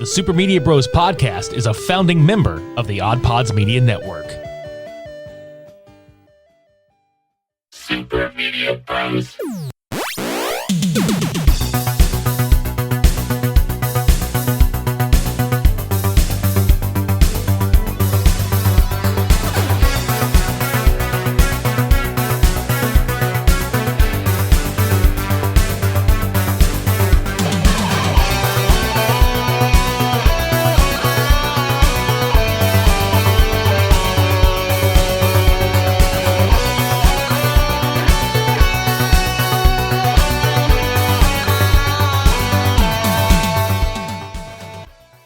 The Super Media Bros podcast is a founding member of the OddPods Media Network. Super Media Bros.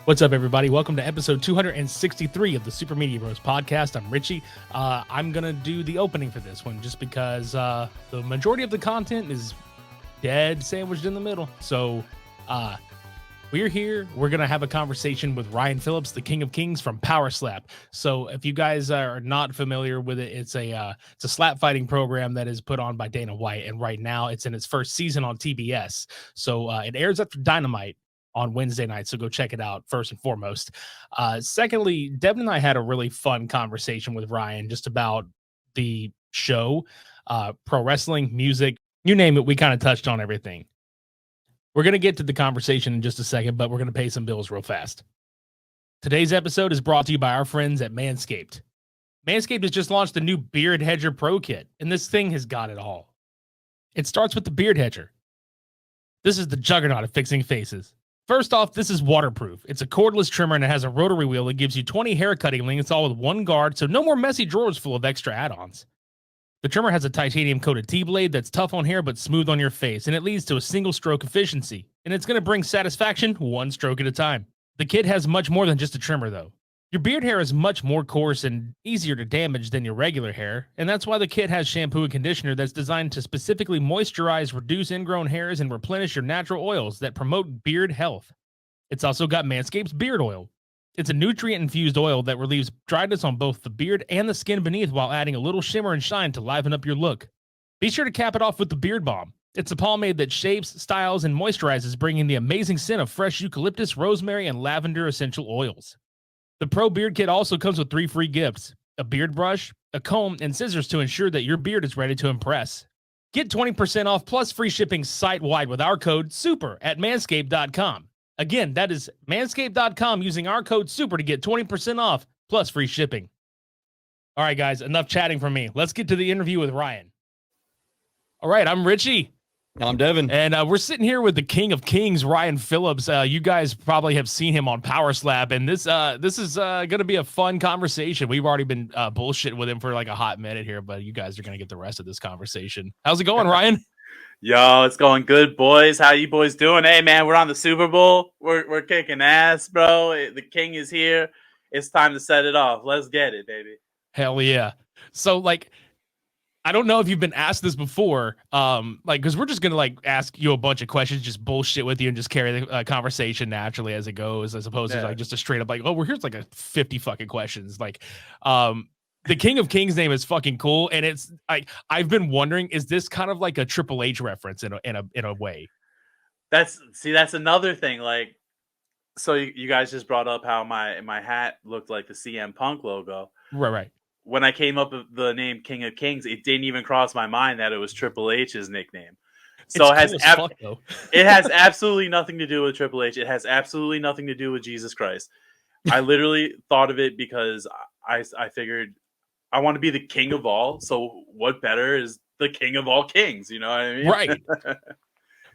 What's up, everybody? Welcome to episode 263 of the Super Media Bros podcast. I'm Richie. I'm going to do the opening for this one just because the majority of the content is dead sandwiched in the middle. So we're here. We're going to have a conversation with Ryan Phillips, the King of Kings from Power Slap. So if you guys are not familiar with it, it's a slap fighting program that is put on by Dana White. And right now it's in its first season on TBS. So it airs after Dynamite on Wednesday night, so go check it out first and foremost. Secondly, Devin and I had a really fun conversation with Ryan just about the show, pro wrestling, music, you name it, we kind of touched on everything. We're going to get to the conversation in just a second, but we're going to pay some bills real fast. Today's episode is brought to you by our friends at Manscaped. Manscaped has just launched the new Beard Hedger Pro Kit, and this thing has got it all. It starts with the Beard Hedger. This is the juggernaut of fixing faces. First off, this is waterproof. It's a cordless trimmer and it has a rotary wheel that gives you 20 hair cutting lengths, all with one guard, so no more messy drawers full of extra add-ons. The trimmer has a titanium-coated T-blade that's tough on hair but smooth on your face, and it leads to a single-stroke efficiency. And it's going to bring satisfaction one stroke at a time. The kit has much more than just a trimmer, though. Your beard hair is much more coarse and easier to damage than your regular hair, and that's why the kit has shampoo and conditioner that's designed to specifically moisturize, reduce ingrown hairs, and replenish your natural oils that promote beard health. It's also got Manscaped's Beard Oil. It's a nutrient-infused oil that relieves dryness on both the beard and the skin beneath while adding a little shimmer and shine to liven up your look. Be sure to cap it off with the Beard Balm. It's a pomade that shapes, styles, and moisturizes, bringing the amazing scent of fresh eucalyptus, rosemary, and lavender essential oils. The Pro Beard Kit also comes with 3 free gifts: a beard brush, a comb, and scissors to ensure that your beard is ready to impress. Get 20% off plus free shipping site-wide with our code SUPER at manscaped.com. Again, that is manscaped.com using our code SUPER to get 20% off plus free shipping. All right, guys, enough chatting from me. Let's get to the interview with Ryan. All right, I'm Richie. I'm Devin. And we're sitting here with the King of Kings, Ryan Phillips. You guys probably have seen him on Power Slap, and this is going to be a fun conversation. We've already been bullshitting with him for like a hot minute here, but you guys are going to get the rest of this conversation. How's it going, Ryan? Yo, it's going good, boys. How you boys doing? Hey, man, we're on the Super Bowl. We're kicking ass, bro. The King is here. It's time to set it off. Let's get it, baby. Hell yeah. So, like, I don't know if you've been asked this before, because we're just going to, ask you a bunch of questions, just bullshit with you and just carry the conversation naturally as it goes, as opposed to, just a straight up, here's, 50 fucking questions. The King of Kings name is fucking cool, and it's, I've been wondering, is this kind of like a Triple H reference in a way? That's another thing, so you guys just brought up how my hat looked like the CM Punk logo. Right. When I came up with the name King of Kings, it didn't even cross my mind that it was Triple H's nickname. So it has absolutely nothing to do with Triple H. It has absolutely nothing to do with Jesus Christ. I literally thought of it because I figured I want to be the king of all. So what better is the king of all kings? You know what I mean? Right.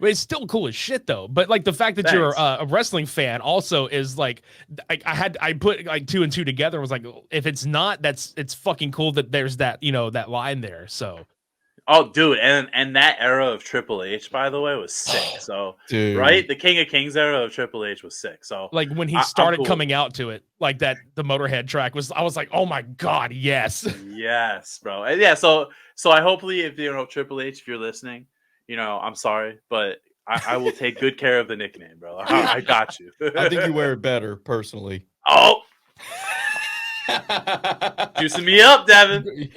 But it's still cool as shit, though. But the fact that you're a wrestling fan also is I put 2 and 2 together. And was like, if it's not, it's fucking cool that there's that that line there. So, oh, dude, and that era of Triple H, by the way, was sick. So, dude. Right, the King of Kings era of Triple H was sick. So, when he started coming out to it, the Motorhead track I was like, oh my god, yes, yes, bro, and yeah. So I hopefully, if Triple H, if you're listening. I'm sorry, but I will take good care of the nickname, bro. I got you. I think you wear it better, personally. Oh! Juicing me up, Devin.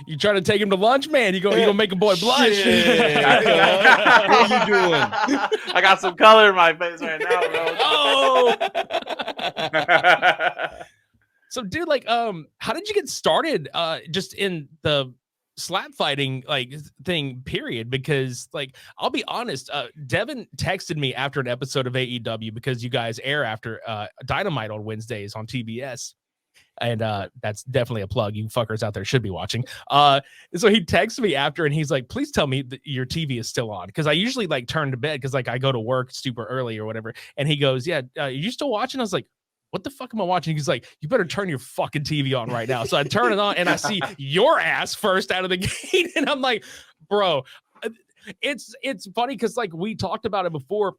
You trying to take him to lunch, man? You gonna make a boy blush? What are you doing? I got some color in my face right now, bro. Oh! go. So, dude, like, how did you get started? Just in the slap fighting like thing, period. Because, like, I'll be honest, Devin texted me after an episode of AEW because you guys air after Dynamite on Wednesdays on TBS. And that's definitely a plug. You fuckers out there should be watching. So he texts me after and he's like, please tell me that your TV is still on. Cause I usually like turn to bed because like I go to work super early or whatever. And he goes, yeah, are you still watching? I was like, what the fuck am I watching? He's like, you better turn your fucking TV on right now. So I turn it on and I see your ass first out of the gate. And I'm like, bro, it's funny because like we talked about it before.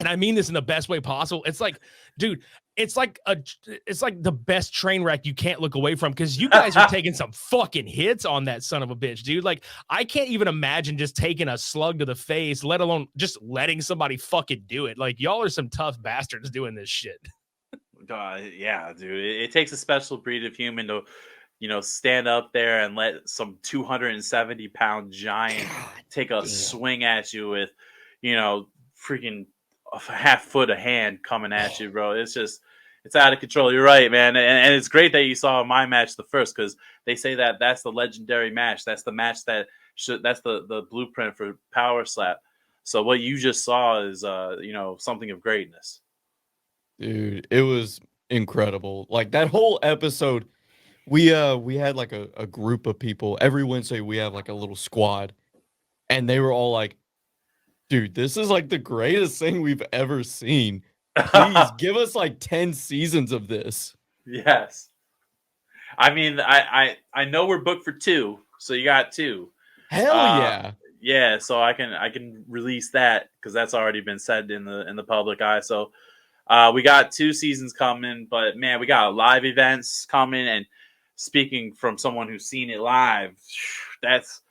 And I mean this in the best way possible. It's like, dude, it's like the best train wreck you can't look away from because you guys are taking some fucking hits on that son of a bitch, dude. Like, I can't even imagine just taking a slug to the face, let alone just letting somebody fucking do it. Like, y'all are some tough bastards doing this shit. Yeah, dude. It takes a special breed of human to, stand up there and let some 270-pound giant take a swing at you with, freaking a half foot of hand coming at you, bro. It's out of control. You're right, man. And it's great that you saw my match the first, because they say that that's the legendary match. That's the match that's the blueprint for Power Slap. So what you just saw is, something of greatness. Dude, it was incredible. Like that whole episode, we had like a group of people. Every Wednesday we have like a little squad, and they were all like, dude, this is like the greatest thing we've ever seen. Please give us like 10 seasons of this. Yes. I mean, I know we're booked for 2, so you got 2. Hell yeah. Yeah, so I can release that because that's already been said in the public eye. So we got 2 seasons coming, but man, we got live events coming. And speaking from someone who's seen it live, that's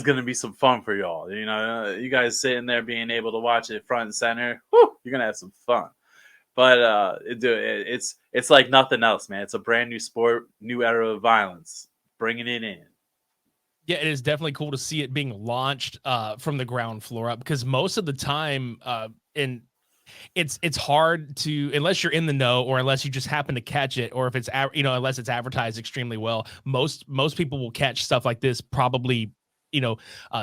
gonna be some fun for y'all. You guys sitting there being able to watch it front and center. Whew, you're gonna have some fun. But it's like nothing else, man. It's a brand new sport, new era of violence, bringing it in. Yeah, it is definitely cool to see it being launched from the ground floor up, because most of the time, it's hard to, unless you're in the know or unless you just happen to catch it, or if it's unless it's advertised extremely well. Most people will catch stuff like this probably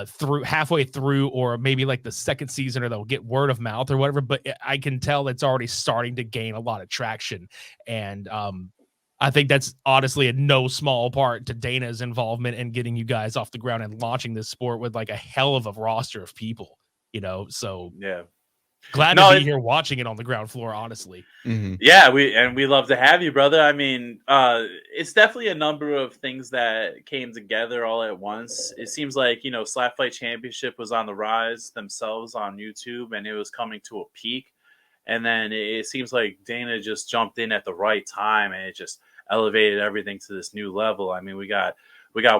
through halfway through, or maybe like the second season, or they'll get word of mouth or whatever. But I can tell it's already starting to gain a lot of traction, and I think that's honestly in no small part to Dana's involvement in getting you guys off the ground and launching this sport with like a hell of a roster of people. So yeah. Glad to be here watching it on the ground floor, honestly. Mm-hmm. Yeah, we love to have you, brother. I mean, it's definitely a number of things that came together all at once. It seems like, Slap Fight Championship was on the rise themselves on YouTube, and it was coming to a peak. And then it seems like Dana just jumped in at the right time, and it just elevated everything to this new level. I mean, we got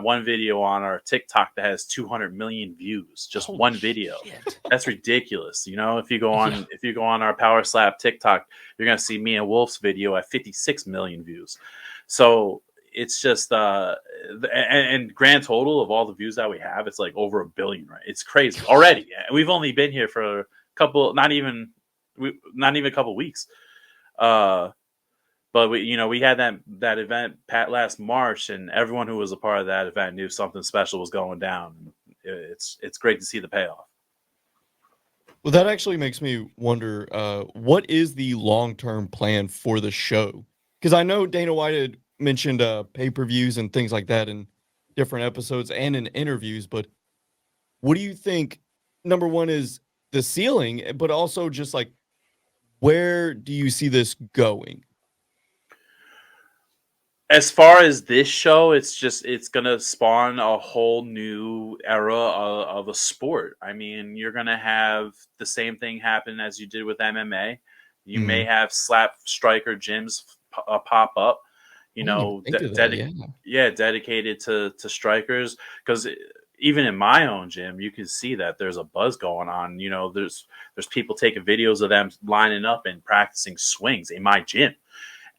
one video on our TikTok that has 200 million views, just Holy one video. Shit. That's ridiculous. If you go on our Power Slap TikTok, you're going to see me and Wolf's video at 56 million views. So it's just, and grand total of all the views that we have, it's like over 1 billion, right? It's crazy already. We've only been here for a couple, not even a couple weeks. But we had that event last March, and everyone who was a part of that event knew something special was going down. It's great to see the payoff. Well, that actually makes me wonder, what is the long-term plan for the show? Because I know Dana White had mentioned pay-per-views and things like that in different episodes and in interviews, but what do you think, number one, is the ceiling, but also just like, where do you see this going? As far as this show, it's going to spawn a whole new era of a sport. I mean, you're going to have the same thing happen as you did with MMA. You may have slap striker gyms pop up, dedicated to strikers. Because even in my own gym, you can see that there's a buzz going on. There's people taking videos of them lining up and practicing swings in my gym.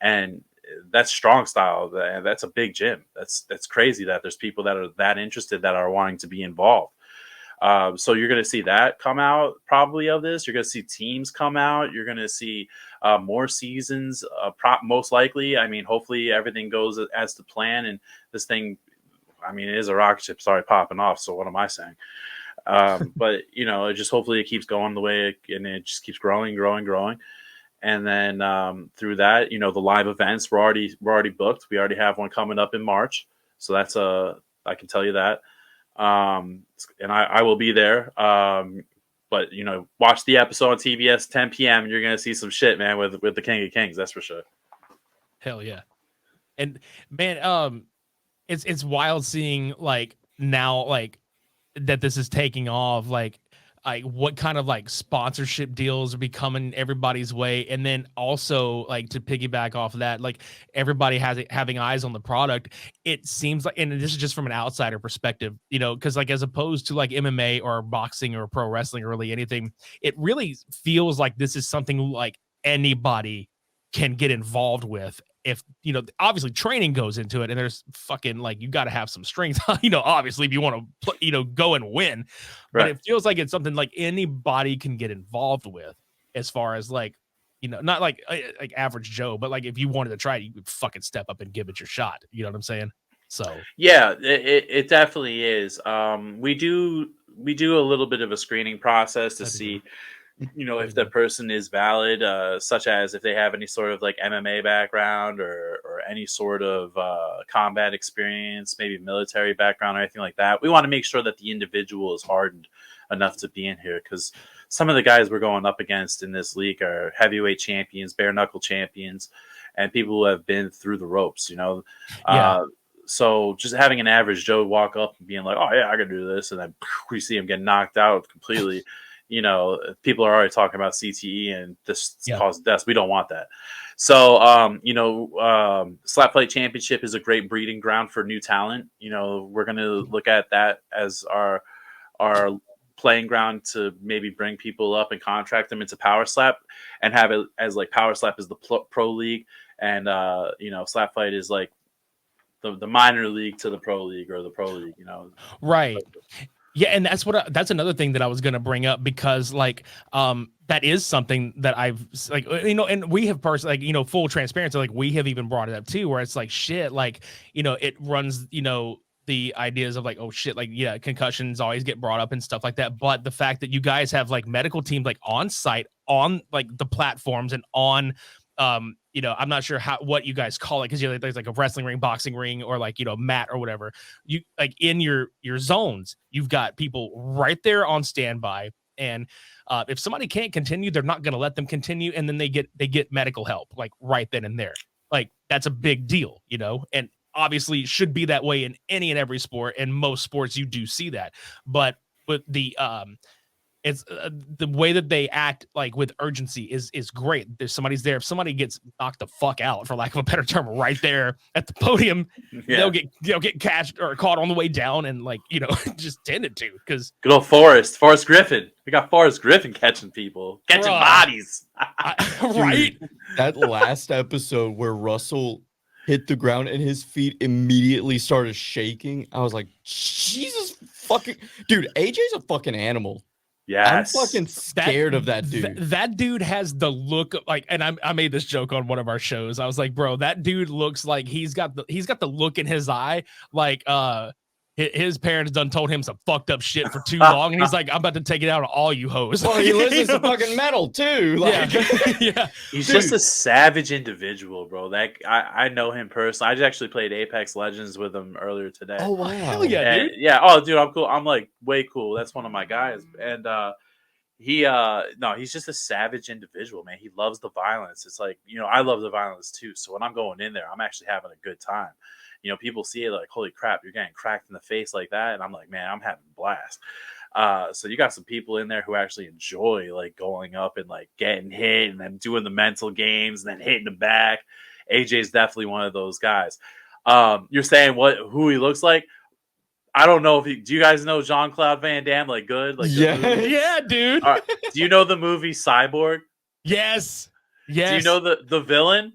And that's strong style. That's a big gym. That's crazy that there's people that are that interested that are wanting to be involved. So you're going to see that come out probably of this. You're going to see teams come out. You're going to see more seasons, most likely. I mean, hopefully everything goes as to plan. And this thing, I mean, it is a rocket ship. Sorry, popping off. So what am I saying? But it just hopefully it keeps going the way and it just keeps growing. And then through that, the live events we're already booked. We already have one coming up in March. So that's I can tell you that. And I will be there. But watch the episode on TBS 10 p.m. and you're gonna see some shit, man, with the King of Kings. That's for sure. Hell yeah. And man, it's wild seeing like now like that this is taking off, like what kind of like sponsorship deals are becoming everybody's way. And then also like to piggyback off of that, like everybody having eyes on the product. It seems like, and this is just from an outsider perspective, because like as opposed to like MMA or boxing or pro wrestling or really anything, it really feels like this is something like anybody can get involved with. If obviously training goes into it, and there's fucking like you got to have some strength, obviously if you want to go and win, but right. It feels like it's something like anybody can get involved with, as far as like not like average Joe, but like if you wanted to try it, you could fucking step up and give it your shot. You know what I'm saying? So yeah, it definitely is. We do a little bit of a screening process to see. If the person is valid, such as if they have any sort of like MMA background or any sort of combat experience, maybe military background or anything like that. We want to make sure that the individual is hardened enough to be in here, because some of the guys we're going up against in this league are heavyweight champions, bare knuckle champions, and people who have been through the ropes, Yeah. So just having an average Joe walk up and being like, oh yeah, I can do this, and then we see him get knocked out completely. People are already talking about CTE and this cause deaths. We don't want that. So, Slap Fight Championship is a great breeding ground for new talent. We're going to look at that as our playing ground to maybe bring people up and contract them into Power Slap and have it as like Power Slap is the pro league. And, Slap Fight is like the minor league to the pro league or the pro league, Right. Yeah, and that's another thing that I was gonna bring up, because like that is something that I've like and we have personally like full transparency, like we have even brought it up too, where it's like shit, like it runs the ideas of like, oh shit, like concussions always get brought up and stuff like that, but the fact that you guys have like medical teams like on site on like the platforms and on I'm not sure what you guys call it, because there's like a wrestling ring, boxing ring, or like mat or whatever. You like in your zones, you've got people right there on standby, and if somebody can't continue, they're not going to let them continue, and then they get medical help like right then and there. Like that's a big deal, and obviously should be that way in any and every sport, and most sports you do see that, but with the it's the way that they act like with urgency is great. There's somebody's there. If somebody gets knocked the fuck out, for lack of a better term, right there at the podium, they'll get catched or caught on the way down and like just tended to, because good old Forrest Griffin. We got Forrest Griffin catching bodies. Right. Dude, that last episode where Russell hit the ground and his feet immediately started shaking, I was like, Jesus fucking dude, AJ's a fucking animal. Yes. I'm fucking scared of that dude. That dude has the look of, like, and I made this joke on one of our shows. I was like, bro, that dude looks like he's got the look in his eye, like his parents done told him some fucked up shit for too long, and he's like, I'm about to take it out on all you hoes. Well, he listens to fucking metal too. Like, yeah. He's just a savage individual, bro. That I know him personally. I just actually played Apex Legends with him earlier today. Oh wow, hell yeah, dude. Yeah. Oh, dude, I'm cool. I'm like way cool. That's one of my guys, and he's just a savage individual, man. He loves the violence. It's like I love the violence too. So when I'm going in there, I'm actually having a good time. People see it like, holy crap, you're getting cracked in the face like that. And I'm like, man, I'm having a blast. So you got some people in there who actually enjoy like going up and like getting hit and then doing the mental games and then hitting the back. AJ's definitely one of those guys. You're saying who he looks like? I don't know do you guys know Jean-Claude Van Damme? Like good? Like yeah, dude. Right. Do you know the movie Cyborg? Yes. Do you know the villain?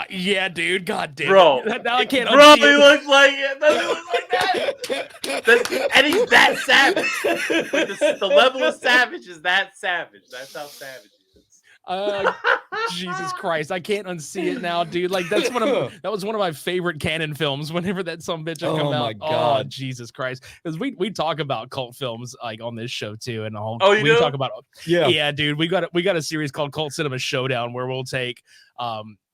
Yeah, dude. God damn Bro, it. Now I can't bro, unsee he it. looks like it. Doesn't he look like that? And he's that savage. Like the level of savage is that savage. That's how savage he is. Jesus Christ, I can't unsee it now, dude. Like that was one of my favorite canon films. Whenever that some bitch would come out, my God. oh Jesus Christ, because we talk about cult films like on this show too, and you we do? talk about yeah, dude. We got a series called Cult Cinema Showdown where we'll take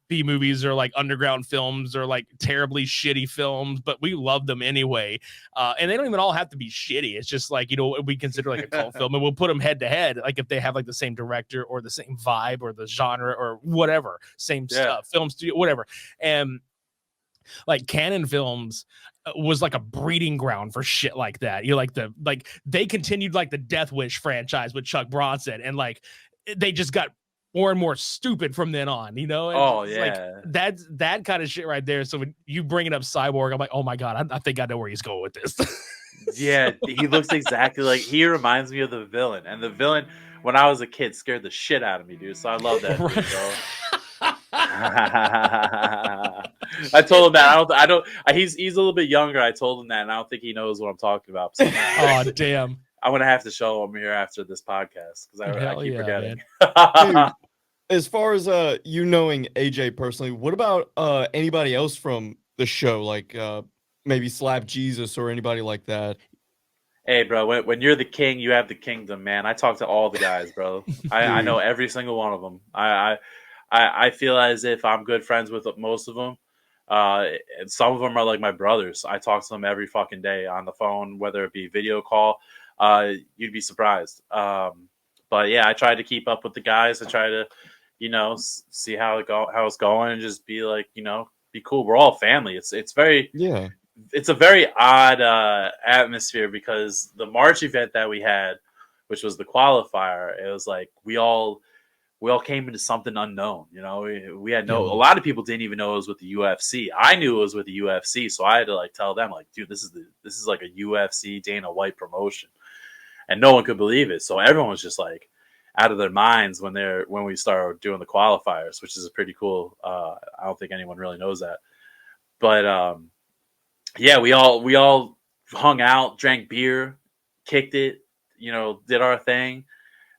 B movies or like underground films or like terribly shitty films, but we love them anyway. And they don't even all have to be shitty. It's just like, we consider like a cult film, and we'll put them head to head. Like if they have like the same director or the same vibe or the genre or whatever, same film studio, whatever. And like canon films was like a breeding ground for shit like that. They continued like the Death Wish franchise with Chuck Bronson, and like they just got more and more stupid from then on, Like that's that kind of shit right there. So when you bringing up Cyborg, I'm like, oh my God, I think I know where he's going with this. Yeah, he looks exactly like, he reminds me of the villain, and the villain when I was a kid scared the shit out of me, dude. So I love that dude, bro. I told him that he's a little bit younger. I told him that, and I don't think he knows what I'm talking about. So oh damn. I'm gonna have to show him here after this podcast because I keep forgetting. Dude, as far as knowing AJ personally, what about anybody else from the show, like maybe Slap Jesus or anybody like that? Hey, bro, when you're the king, you have the kingdom, man. I talk to all the guys, bro. I know every single one of them. I feel as if I'm good friends with most of them. And some of them are like my brothers. I talk to them every fucking day on the phone, whether it be video call. You'd be surprised. But yeah, I try to keep up with the guys. I try to, see how it's going, and just be like, be cool. We're all family. It's very It's a very odd atmosphere because the March event that we had, which was the qualifier, it was like we all came into something unknown. We had a lot of people didn't even know it was with the UFC. I knew it was with the UFC, so I had to like tell them like, dude, this is like a UFC Dana White promotion, and no one could believe it. So everyone was just like out of their minds when we started doing the qualifiers, which is pretty cool. I don't think anyone really knows that, but yeah, we all hung out, drank beer, kicked it, did our thing.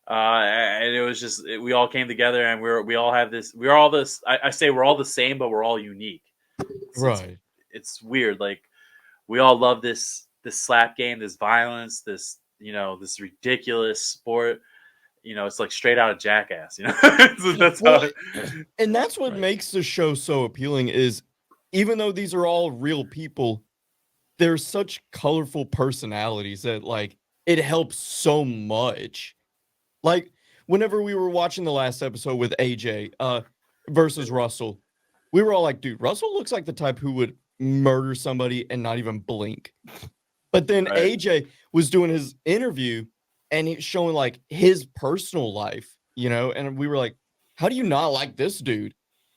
And it was just, we all came together, and we all have this, I say we're all the same, but we're all unique. Right. It's weird. Like we all love this slap game, this violence, this ridiculous sport. It's like straight out of Jackass, So that's and that's what makes the show so appealing is even though these are all real people, they're such colorful personalities that like it helps so much. Like whenever we were watching the last episode with AJ versus Russell, we were all like, dude, Russell looks like the type who would murder somebody and not even blink. But then AJ was doing his interview and he's showing like his personal life, and we were like, how do you not like this dude?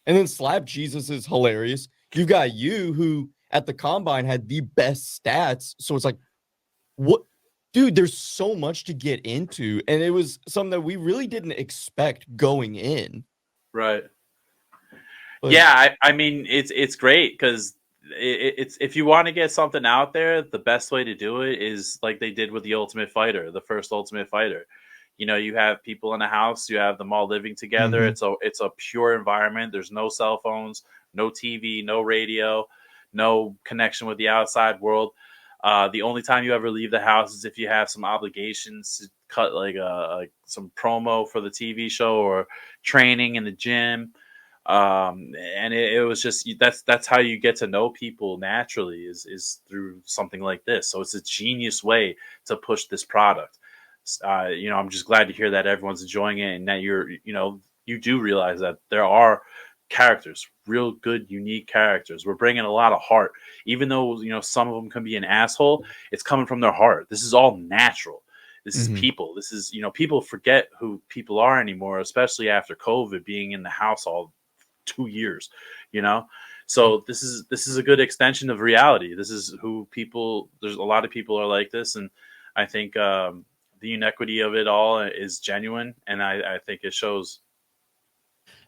And then Slap Jesus is hilarious. You've got you who at the combine had the best stats. So it's like, what? Dude, there's so much to get into. And it was something that we really didn't expect going in. Right. But, yeah, I mean, it's great because it's if you want to get something out there, the best way to do it is like they did with the Ultimate Fighter, the first Ultimate Fighter. You have people in a house, you have them all living together. Mm-hmm. It's a pure environment. There's no cell phones, no TV, no radio, no connection with the outside world. The only time you ever leave the house is if you have some obligations to cut like some promo for the TV show or training in the gym. And it was just that's how you get to know people naturally is through something like this. So it's a genius way to push this product. I'm just glad to hear that everyone's enjoying it and that you do realize that there are characters, real good, unique characters. We're bringing a lot of heart, even though some of them can be an asshole. It's coming from their heart. This is all natural. This is people. This is people forget who people are anymore, especially after COVID, being in the house all 2 years. So this is a good extension of reality. This is who people. There's a lot of people are like this, and I think the inequity of it all is genuine, and I think it shows.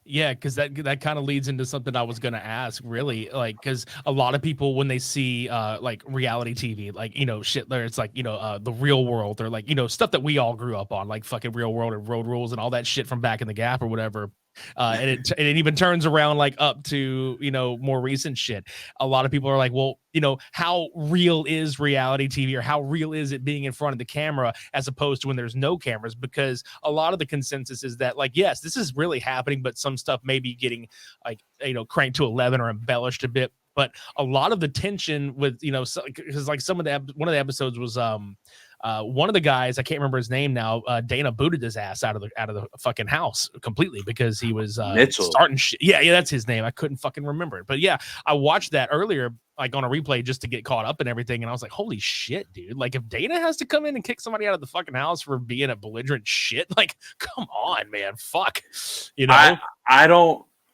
Yeah, because that kind of leads into something I was gonna ask, really, like, because a lot of people when they see like reality TV, like shit, there it's like the Real World or like stuff that we all grew up on, like fucking Real World and Road Rules and all that shit from back in the Gap or whatever. And it even turns around like up to more recent shit. A lot of people are like, well, how real is reality TV or how real is it being in front of the camera as opposed to when there's no cameras? Because a lot of the consensus is that, like, yes, this is really happening, but some stuff may be getting like cranked to 11 or embellished a bit. But a lot of the tension with because like one of the episodes was one of the guys, I can't remember his name now, Dana booted his ass out of the fucking house completely because he was Mitchell. starting shit. Yeah, that's his name. I couldn't fucking remember it. But yeah, I watched that earlier, like on a replay just to get caught up and everything. And I was like, holy shit, dude. Like if Dana has to come in and kick somebody out of the fucking house for being a belligerent shit, like, come on, man. Fuck.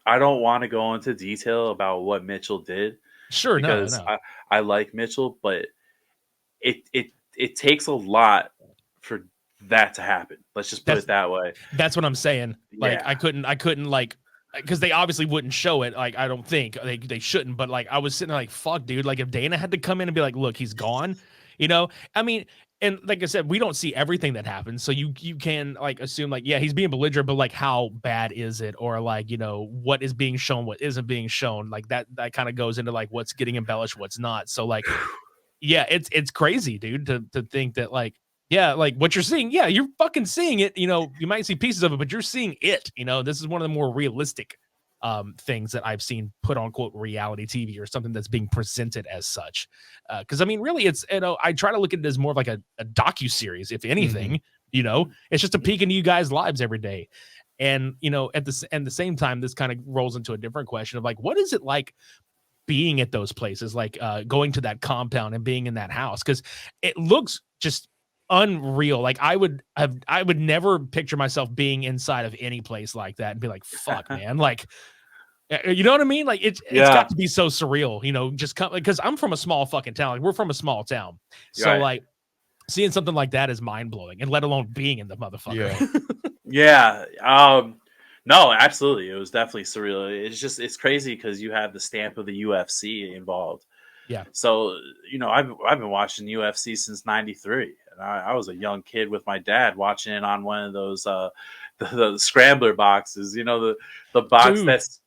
I don't want to go into detail about what Mitchell did. Sure, because no. I like Mitchell, but it takes a lot for that to happen. Let's just put it that way. That's what I'm saying. Like I couldn't like, because they obviously wouldn't show it. Like I don't think they shouldn't. But like I was sitting there like, fuck, dude. Like if Dana had to come in and be like, look, he's gone. I mean, and like I said, we don't see everything that happens, so you can like assume like, yeah, he's being belligerent, but like how bad is it, or like what is being shown, what isn't being shown, like that kind of goes into like what's getting embellished, what's not. So like, yeah, it's crazy, dude, to think that like, yeah, like what you're seeing, yeah, you're fucking seeing it. You might see pieces of it, but you're seeing it. This is one of the more realistic things that I've seen put on quote reality TV or something that's being presented as such. Because I mean, really, it's I try to look at it as more of like a docu-series, if anything. It's just a peek into you guys' lives every day. And at the same time, this kind of rolls into a different question of like, what is it like being at those places, like going to that compound and being in that house? Because it looks just unreal. Like I would never picture myself being inside of any place like that and be like, fuck, man, like, you know what I mean? Like it's got to be so surreal, just come, because I'm from a small fucking town. Like we're from a small town. So like seeing something like that is mind blowing, and let alone being in the motherfucker. Yeah. No, absolutely. It was definitely surreal. It's crazy because you have the stamp of the UFC involved. Yeah. So, I've been watching UFC since '93. And I was a young kid with my dad watching it on one of those the scrambler boxes, the box that's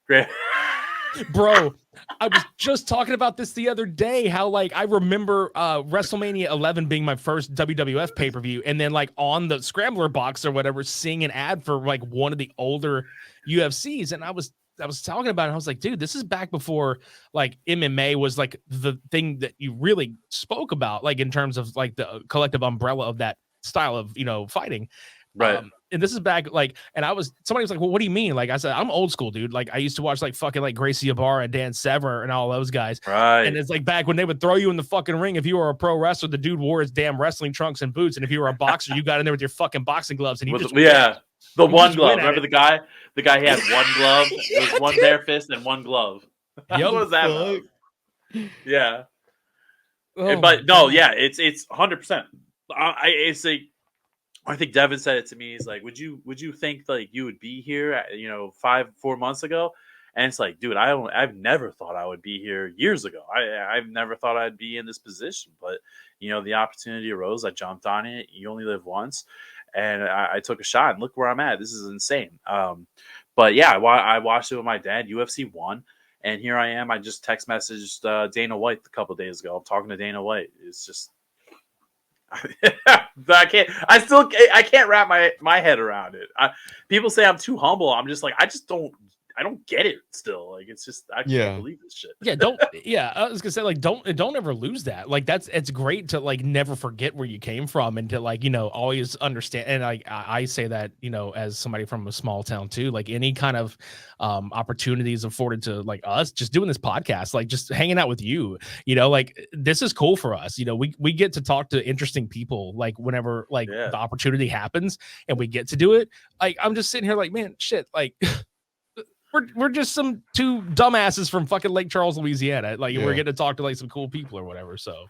bro. I was just talking about this the other day, how like I remember WrestleMania 11 being my first WWF pay-per-view, and then like on the scrambler box or whatever, seeing an ad for like one of the older UFCs, and I was talking about it. I was like, dude, this is back before like MMA was like the thing that you really spoke about, like in terms of like the collective umbrella of that style of fighting. Right. And this is back like, and somebody was like, well, what do you mean? Like I said, I'm old school, dude. Like I used to watch like fucking like Gracie Ibarra and Dan Severn and all those guys. Right. And it's like back when they would throw you in the fucking ring. If you were a pro wrestler, the dude wore his damn wrestling trunks and boots. And if you were a boxer, you got in there with your fucking boxing gloves and the one glove. Remember the guy? The guy he had one glove. It was one bare fist and one glove. What was that about? Yeah. But no, yeah, it's 100%. I think Devin said it to me. He's like, would you think like you would be here 4 months ago? And it's like, dude, I've never thought I would be here years ago. I've never thought I'd be in this position, but the opportunity arose. I jumped on it. You only live once. And I took a shot, and look where I'm at. This is insane. But yeah, I watched it with my dad. UFC 1, and here I am. I just text messaged Dana White a couple of days ago. I'm talking to Dana White. It's just I can't wrap my head around it. People say I'm too humble. I'm just like, I don't get it still. Like, it's just, I can't believe this shit. I was gonna say, like, don't ever lose that. Like, it's great to like never forget where you came from and to like, always understand. And I say that, as somebody from a small town too, like any kind of opportunities afforded to like us just doing this podcast, like just hanging out with you, like this is cool for us. We get to talk to interesting people, like whenever like the opportunity happens and we get to do it. Like, I'm just sitting here like, man, shit, like we're just some two dumbasses from fucking Lake Charles, Louisiana. Like we're getting to talk to like some cool people or whatever. So,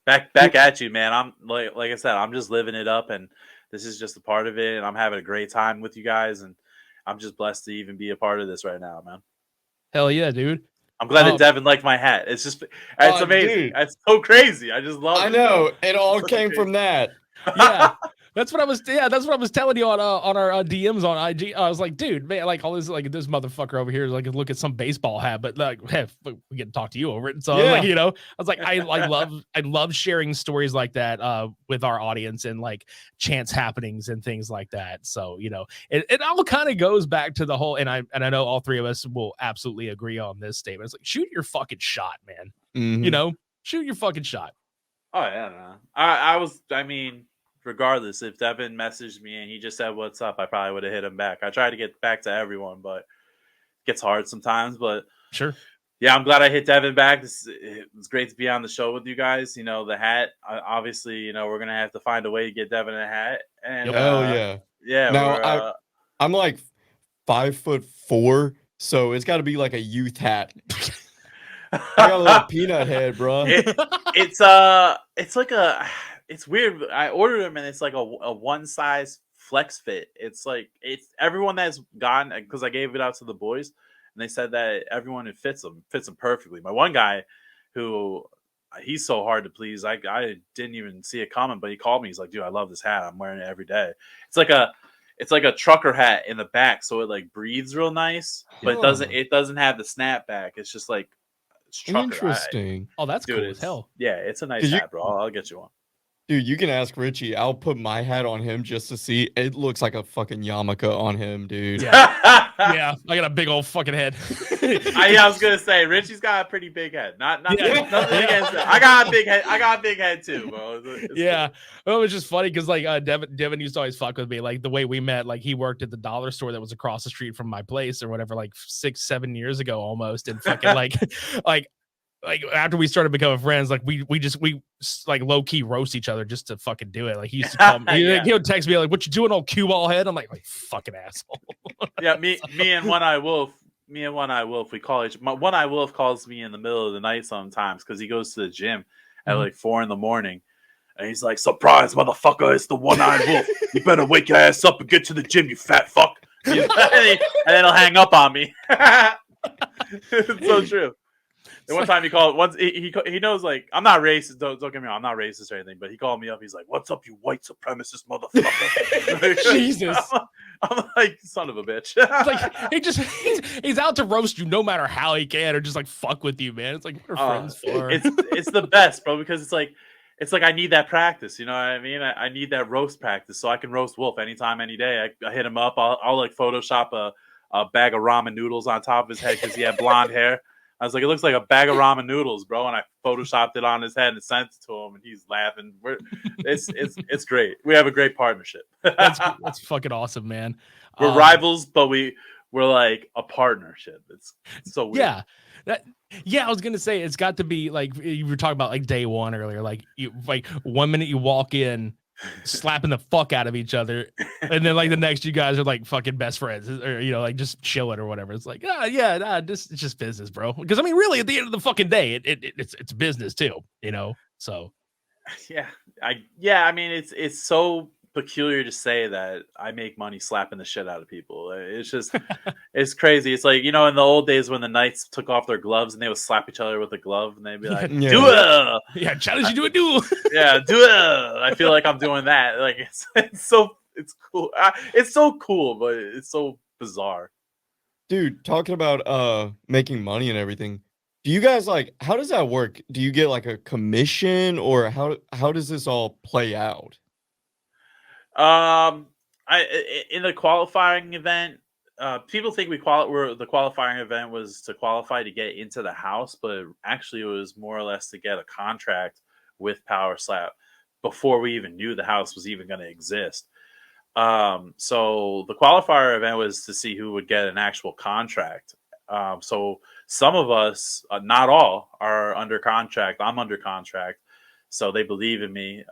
back at you, man. I'm like I said, I'm just living it up, and this is just a part of it. And I'm having a great time with you guys. And I'm just blessed to even be a part of this right now, man. Hell yeah, dude. I'm glad that Devin liked my hat. It's amazing. Dude. It's so crazy. I just love it. I know. Bro. It all came from that. Yeah. That's what I was telling you on our DMs on IG. I was like, dude, man, like all this, like this motherfucker over here is like, look at some baseball hat, but like, hey, we get to talk to you over it. So I was like, I was like, I love sharing stories like that with our audience and like chance happenings and things like that. So, it all kind of goes back to the whole, and I know all three of us will absolutely agree on this statement. It's like, shoot your fucking shot, man. Mm-hmm. Shoot your fucking shot. Oh yeah, no. Regardless, if Devin messaged me and he just said what's up, I probably would have hit him back. I try to get back to everyone, but it gets hard sometimes. But sure. Yeah, I'm glad I hit Devin back. It's great to be on the show with you guys. The hat, obviously, we're going to have to find a way to get Devin a hat. And hell yeah. Yeah. Now, I'm like 5'4", so it's got to be like a youth hat. I got a little peanut head, bro. It's weird. I ordered them and it's like a one size flex fit. It's everyone that's gotten, because I gave it out to the boys and they said that everyone who fits them perfectly. My one guy who he's so hard to please. I didn't even see it coming, but he called me. He's like, dude, I love this hat. I'm wearing it every day. It's like a trucker hat in the back. So it like breathes real nice, but it doesn't have the snapback. It's just like, trucker. Interesting. That's cool as hell. Yeah, it's a nice hat, bro. I'll get you one. Dude, you can ask Richie. I'll put my hat on him just to see. It looks like a fucking yarmulke on him, dude. Yeah, yeah. I got a big old fucking head. I was gonna say Richie's got a pretty big head. Nothing against it. I got a big head. I got a big head too, bro. Yeah, well, it was just funny because like Devin used to always fuck with me. Like the way we met, like he worked at the dollar store that was across the street from my place or whatever, like 6-7 years ago almost, and fucking like after we started becoming friends, like we like low key roast each other just to fucking do it. Like he used to call me, he would text me like, "What you doing, old cue ball head?" I'm like fucking asshole. Yeah, me and One Eye Wolf. We call One Eye Wolf calls me in the middle of the night sometimes because he goes to the gym at like 4 a.m. and he's like, "Surprise, motherfucker! It's the One Eye Wolf. You better wake your ass up and get to the gym, you fat fuck." And then he'll hang up on me. It's so true. And one time he called. Once he knows, like, I'm not racist. Don't get me wrong. I'm not racist or anything. But he called me up. He's like, "What's up, you white supremacist motherfucker?" Jesus. I'm like, son of a bitch. Like he's out to roast you no matter how he can, or just like fuck with you, man. It's like what are friends for? It's the best, bro, because it's like I need that practice. You know what I mean? I need that roast practice so I can roast Wolf anytime, any day. I hit him up. I'll like Photoshop a bag of ramen noodles on top of his head because he had blonde hair. I was like, it looks like a bag of ramen noodles, bro. And I photoshopped it on his head and sent it to him, and he's laughing. It's great. We have a great partnership. That's fucking awesome, man. We're rivals, but we're like a partnership. It's so weird. Yeah. I was gonna say it's got to be like you were talking about like day one earlier. Like 1 minute you walk in, slapping the fuck out of each other, and then like the next you guys are like fucking best friends, or like just chilling or whatever. It's like it's just business, bro. Because I mean, really, at the end of the fucking day, it's business too, So I mean, it's so peculiar to say that I make money slapping the shit out of people. It's just it's crazy. It's like in the old days when the knights took off their gloves and they would slap each other with a glove and they'd be like, "Do it, yeah, challenge you do it, do yeah, do it." I feel like I'm doing that. Like it's cool. It's so cool, but it's so bizarre. Dude, talking about making money and everything. Do you guys how does that work? Do you get like a commission or how does this all play out? In the qualifying event, people think the qualifying event was to qualify to get into the house, but actually it was more or less to get a contract with Power Slap before we even knew the house was even going to exist. So the qualifier event was to see who would get an actual contract. So some of us, not all, are under contract. I'm under contract, so they believe in me.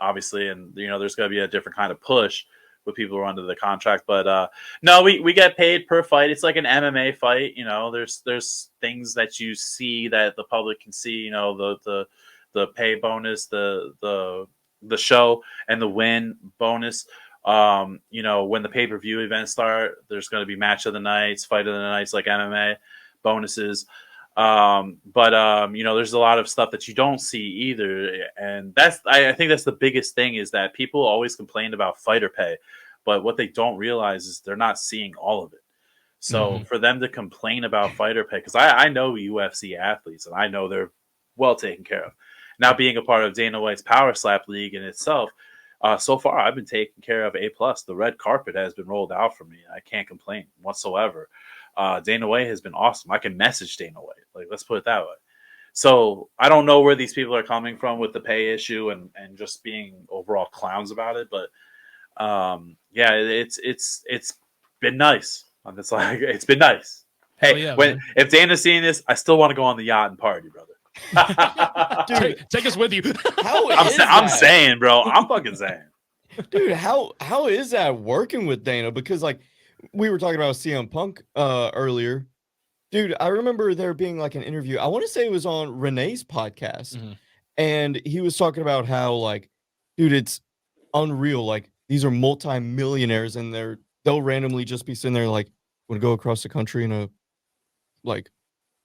Obviously, and there's going to be a different kind of push with people who are under the contract. But no, we get paid per fight. It's like an MMA fight. There's things that you see that the public can see. The pay bonus, the show, and the win bonus. When the pay-per-view events start, there's going to be match of the nights, fight of the nights, like MMA bonuses. There's a lot of stuff that you don't see either. And I think that's the biggest thing, is that people always complain about fighter pay, but what they don't realize is they're not seeing all of it. So for them to complain about fighter pay, because I know UFC athletes and I know they're well taken care of. Now, being a part of Dana White's Power Slap League in itself, so far I've been taken care of A+. The red carpet has been rolled out for me. I can't complain whatsoever. Dana White has been awesome. I can message Dana White. Like, let's put it that way. So I don't know where these people are coming from with the pay issue and just being overall clowns about it. But it's been nice. It's been nice. Hey, if Dana's seeing this, I still want to go on the yacht and party, brother. Dude, take us with you. I'm saying, bro. I'm fucking saying. Dude, how is that working with Dana? Because like we were talking about CM Punk earlier. Dude, I remember there being like an interview. I want to say it was on Renee's podcast. And he was talking about how like, dude, it's unreal. Like, these are multi-millionaires and they'll randomly just be sitting there like, want to go across the country in a like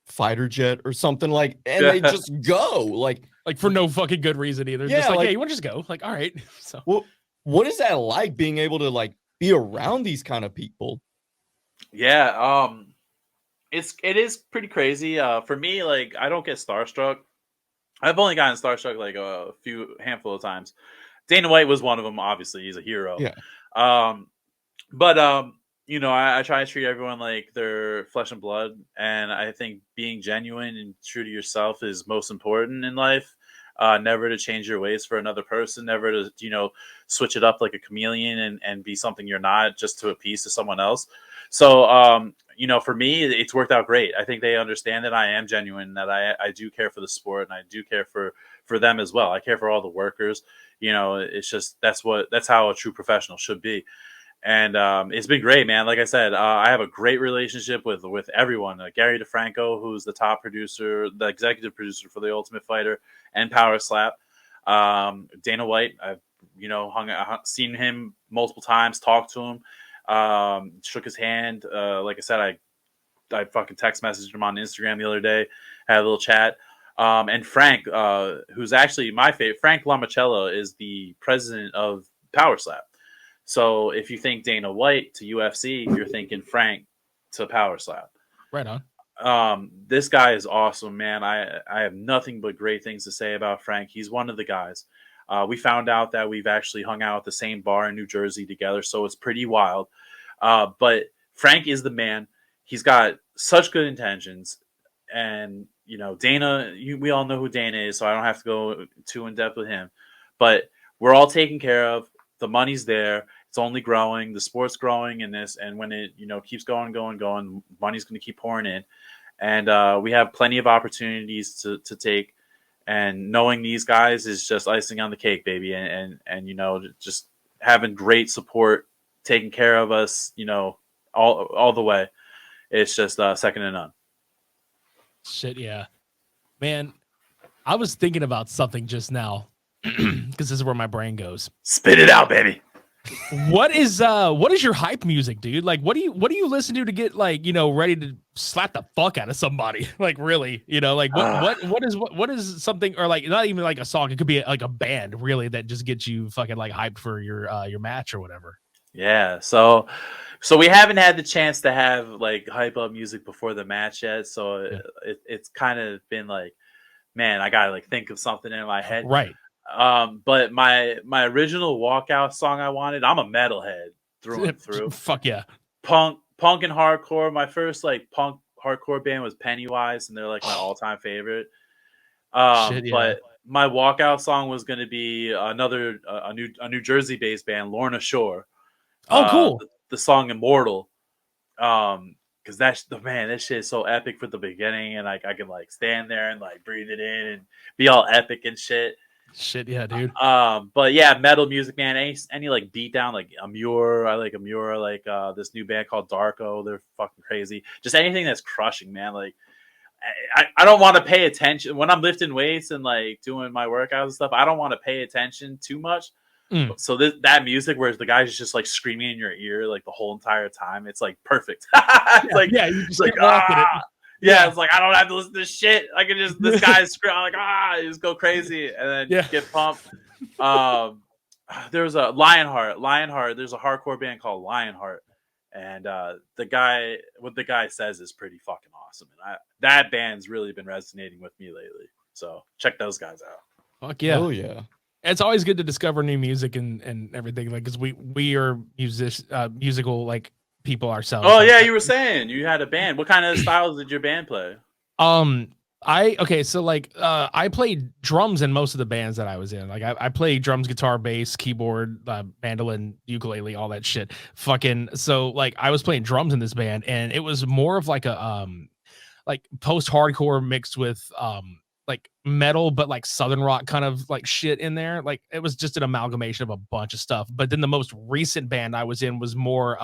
fighter jet or something, like, and they just go like for no fucking good reason either. Yeah, just like, hey, you want to just go? Like, all right. So well, what is that like, being able to like be around these kind of people? Yeah, it is pretty crazy. For me, like, I don't get starstruck. I've only gotten starstruck like a handful of times. Dana White was one of them. Obviously, he's a hero. Yeah. I try to treat everyone like they're flesh and blood, and I think being genuine and true to yourself is most important in life. Never to change your ways for another person, never to, switch it up like a chameleon and be something you're not just to appease to someone else. So, for me, it's worked out great. I think they understand that I am genuine, that I do care for the sport, and I do care for them as well. I care for all the workers. It's just, that's how a true professional should be. And it's been great, man. Like I said, I have a great relationship with everyone. Gary DeFranco, who's the top producer, the executive producer for The Ultimate Fighter and Power Slap. Dana White, I've seen him multiple times, talked to him, shook his hand. Like I said, I fucking text messaged him on Instagram the other day, had a little chat. And Frank, who's actually my favorite, Frank Lamacella, is the president of Power Slap. So if you think Dana White to UFC, you're thinking Frank to Power Slap. Right on. This guy is awesome, man. I have nothing but great things to say about Frank. He's one of the guys. We found out that we've actually hung out at the same bar in New Jersey together, so it's pretty wild. But Frank is the man. He's got such good intentions. And, Dana, we all know who Dana is, so I don't have to go too in depth with him. But we're all taken care of. The money's there. It's only growing. The sport's growing in this. And when it, keeps going, money's going to keep pouring in. And we have plenty of opportunities to take. And knowing these guys is just icing on the cake, baby. And just having great support, taking care of us, all the way. It's just second to none. Shit, yeah. Man, I was thinking about something just now. Because this is where my brain goes. Spit it out, baby. What is your hype music, dude? Like, what do you listen to get like, ready to slap the fuck out of somebody? Like, really, like what is something, or like not even like a song? It could be like a band, really, that just gets you fucking like hyped for your match or whatever. Yeah. So we haven't had the chance to have like hype up music before the match yet. So it's kind of been like, man, I gotta like think of something in my head. Right. But my original walkout song I wanted, I'm a metalhead through and through. Fuck yeah. Punk and hardcore. My first like punk hardcore band was Pennywise, and they're like my all-time favorite. Shit, yeah. But my walkout song was going to be a New Jersey based band, Lorna Shore. Oh, cool. The song Immortal. Because that shit is so epic for the beginning, and like I can like stand there and like breathe it in and be all epic and shit. Shit, yeah, dude. But yeah, metal music, man. Any like beat down, like Amur. I like Amur. Like this new band called Darko. They're fucking crazy. Just anything that's crushing, man. Like I don't want to pay attention when I'm lifting weights and like doing my workouts and stuff. I don't want to pay attention too much. So that music where the guy's just like screaming in your ear like the whole entire time, it's like perfect. It's you just keep walking it. Yeah, it's like I don't have to listen to this shit. I can just this guy's screaming like you just go crazy and then get pumped. There's a Lionheart. There's a hardcore band called Lionheart, and the guy says is pretty fucking awesome. And that band's really been resonating with me lately. So check those guys out. Fuck yeah! Oh yeah! It's always good to discover new music and everything, like because we are musical like people ourselves. Oh yeah, you were saying you had a band. What kind of styles did your band play? So like I played drums in most of the bands that I was in. Like I played drums, guitar, bass, keyboard, mandolin, ukulele, all that shit. So like I was playing drums in this band, and it was more of like a like post-hardcore mixed with like metal, but like southern rock kind of like shit in there. Like it was just an amalgamation of a bunch of stuff. But then the most recent band I was in was more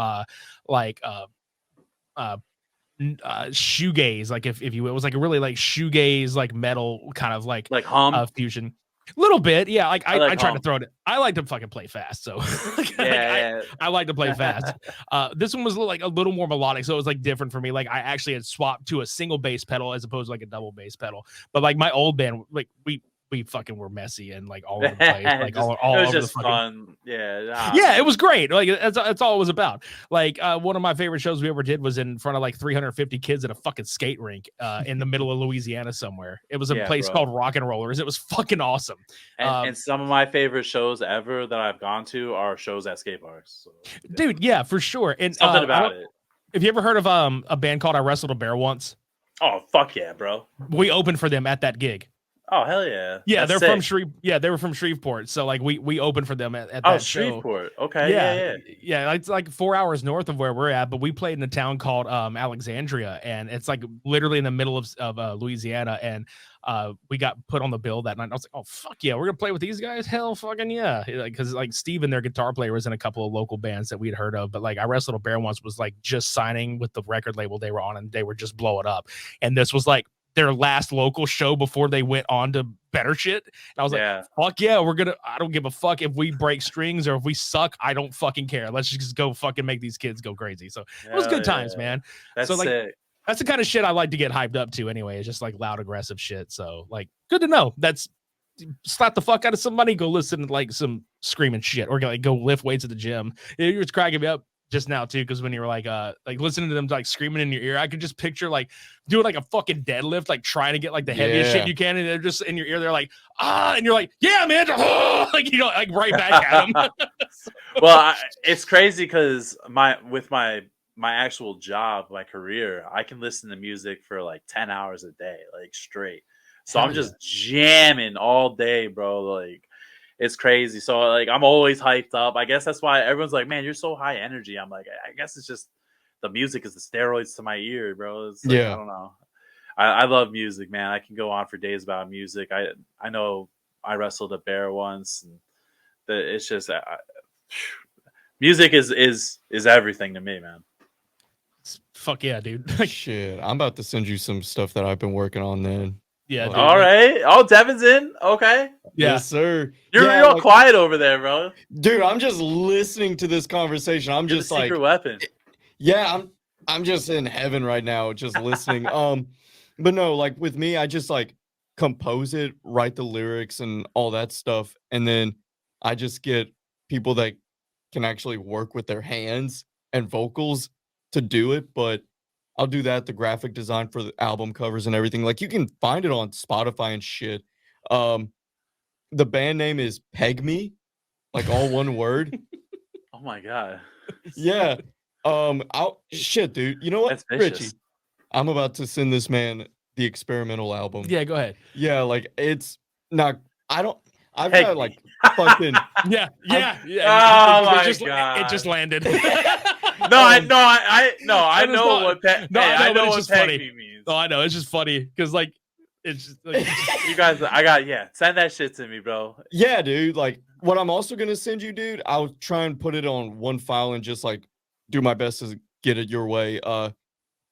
shoegaze, like if you will. It was like a really like shoegaze, like metal kind of like hum fusion. Little bit, yeah. Like I tried to throw it. I like to fucking play fast, so I like to play fast. This one was a little more melodic, so it was like different for me. Like I actually had swapped to a single bass pedal as opposed to like a double bass pedal. But like my old band, like we fucking were messy and like all over the place, like all it was over just the fucking fun. Yeah, it was great. Like that's all it was about. Like one of my favorite shows we ever did was in front of like 350 kids at a fucking skate rink in the middle of Louisiana somewhere. It was a place called Rock and Rollers. It was fucking awesome. And some of my favorite shows ever that I've gone to are shows at skate parks. So, dude, yeah, for sure. And something about it. Have you ever heard of a band called I Wrestled a Bear Once? Oh fuck yeah, bro. We opened for them at that gig. Oh hell yeah! Yeah, they're from they were from Shreveport. So like we opened for them at that show. Shreveport. Okay. Yeah. It's like 4 hours north of where we're at, but we played in a town called Alexandria, and it's like literally in the middle of Louisiana. And we got put on the bill that night. I was like, oh fuck yeah, we're gonna play with these guys. Hell fucking yeah! Because like Steven, their guitar player, was in a couple of local bands that we'd heard of. But like I Wrestled a Bear Once was like just signing with the record label they were on, and they were just blowing up. And this was like their last local show before they went on to better shit. And I was like, fuck yeah, I don't give a fuck if we break strings or if we suck. I don't fucking care. Let's just go fucking make these kids go crazy. So it was good times, man. That's so like sick. That's the kind of shit I like to get hyped up to anyway. It's just like loud, aggressive shit. So like good to know. That's slap the fuck out of somebody, go listen to like some screaming shit, or like go lift weights at the gym. It was cracking me up just now too, because when you were like listening to them like screaming in your ear, I could just picture like doing like a fucking deadlift, like trying to get like the heaviest shit you can, and they're just in your ear. They're like and you're like, yeah, man, like like right back at them. Well, it's crazy because my actual job, my career, I can listen to music for like 10 hours a day, like straight. So I'm just jamming all day, bro. Like it's crazy. So like I'm always hyped up. I guess that's why everyone's like, man, you're so high energy. I'm like, I guess it's just the music is the steroids to my ear, bro. It's like, I don't know. I love music, man. I can go on for days about music. I know I wrestled a bear once, and it's just music is everything to me, man. Fuck yeah, dude. Shit, I'm about to send you some stuff that I've been working on then. Yeah. Dude, all right. Oh, Devin's in. Okay. Yeah. Yes, sir. You're real quiet over there, bro. Dude, I'm just listening to this conversation. I'm just like secret weapon. Yeah, I'm just in heaven right now, just listening. But no, like with me, I just like compose it, write the lyrics and all that stuff, and then I just get people that can actually work with their hands and vocals to do it. But I'll do that, the graphic design for the album covers and everything. Like you can find it on Spotify and shit. The band name is Peg Me, like all one word. Oh my god. Yeah. Shit, dude. You know what, Richie? I'm about to send this man the experimental album. Yeah, go ahead. Yeah, like it's not. I've got like fucking. Yeah. Oh my god! It just landed. I know what Peg Me means. No, I know. It's just funny because like it's just like, you guys. Send that shit to me, bro. Yeah, dude. Like what I'm also gonna send you, dude. I'll try and put it on one file and just like do my best to get it your way.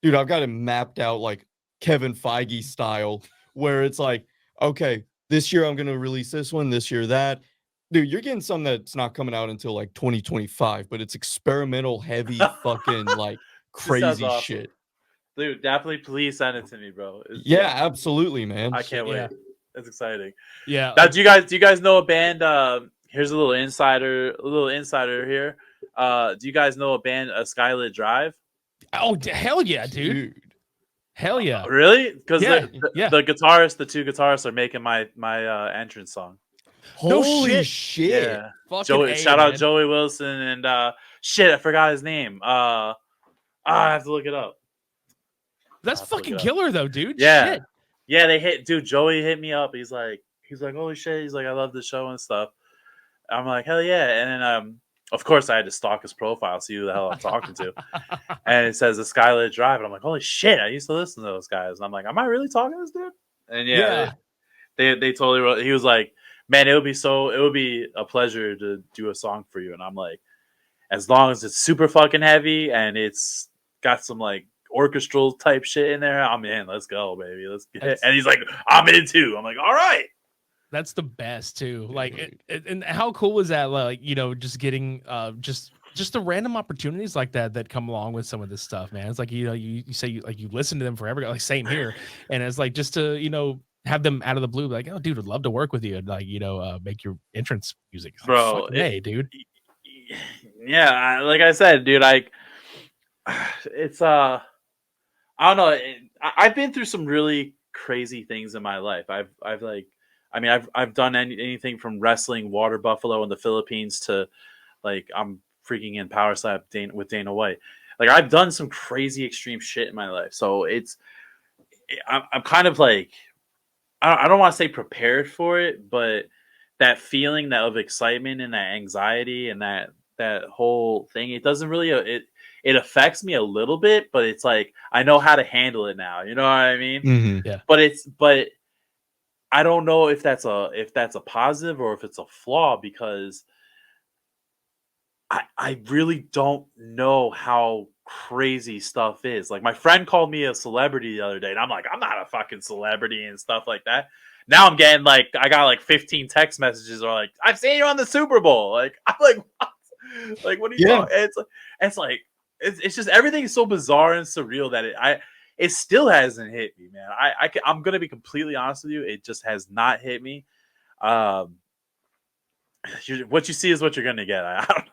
Dude, I've got it mapped out like Kevin Feige style, where it's like, okay, this year I'm gonna release this one, this year that. Dude, you're getting something that's not coming out until like 2025, but it's experimental, heavy, fucking like crazy awesome. shit. Dude, definitely please send it to me, bro. Yeah, absolutely, man. I can't wait. That's exciting. Yeah. Now, do you guys know a band? Here's a little insider here. Do you guys know a band, Skylit Drive? Oh, hell yeah, dude. Hell yeah. Really? Because the the two guitarists are making my entrance song. Holy shit. Yeah. Fucking shout out Joey Wilson and shit, I forgot his name. I have to look it up. That's fucking killer though, dude. Yeah. Shit. Yeah, Joey hit me up. He's like, holy shit. He's like, I love the show and stuff. I'm like, hell yeah. And then of course I had to stalk his profile, see who the hell I'm talking to. And it says the Skylit Drive. And I'm like, holy shit, I used to listen to those guys. And I'm like, am I really talking to this dude? And yeah. They totally wrote. He was like, man, it would be a pleasure to do a song for you. And I'm like, as long as it's super fucking heavy and it's got some like orchestral type shit in there, I'm in. Let's go, baby. Let's get it. And he's like, I'm in too. I'm like, all right. That's the best too. Like, and how cool is that? Like, just getting just the random opportunities like that come along with some of this stuff, man. It's like, you say you listen to them forever, like same here. And it's like just to have them out of the blue, like, oh, dude, would love to work with you and like make your entrance music, bro. Hey, dude. Yeah, like I said, dude, it's I don't know. I've been through some really crazy things in my life. I've done anything from wrestling water buffalo in the Philippines to like I'm freaking in power slap with Dana White. Like I've done some crazy extreme shit in my life. So I'm kind of like, I don't want to say prepared for it, but that feeling of excitement and that anxiety and that whole thing, it doesn't really, it affects me a little bit, but it's like, I know how to handle it now. You know what I mean? Mm-hmm. Yeah. But I don't know if that's a positive or if it's a flaw, because I really don't know how crazy stuff is. Like my friend called me a celebrity the other day, and I'm like, I'm not a fucking celebrity and stuff like that. Now I'm getting like, I got like 15 text messages or like, I've seen you on the Super Bowl. Like I'm like, what? Like what are you talking? It's just everything is so bizarre and surreal that it still hasn't hit me, man. I'm gonna be completely honest with you. It just has not hit me. What you see is what you're gonna get. I don't.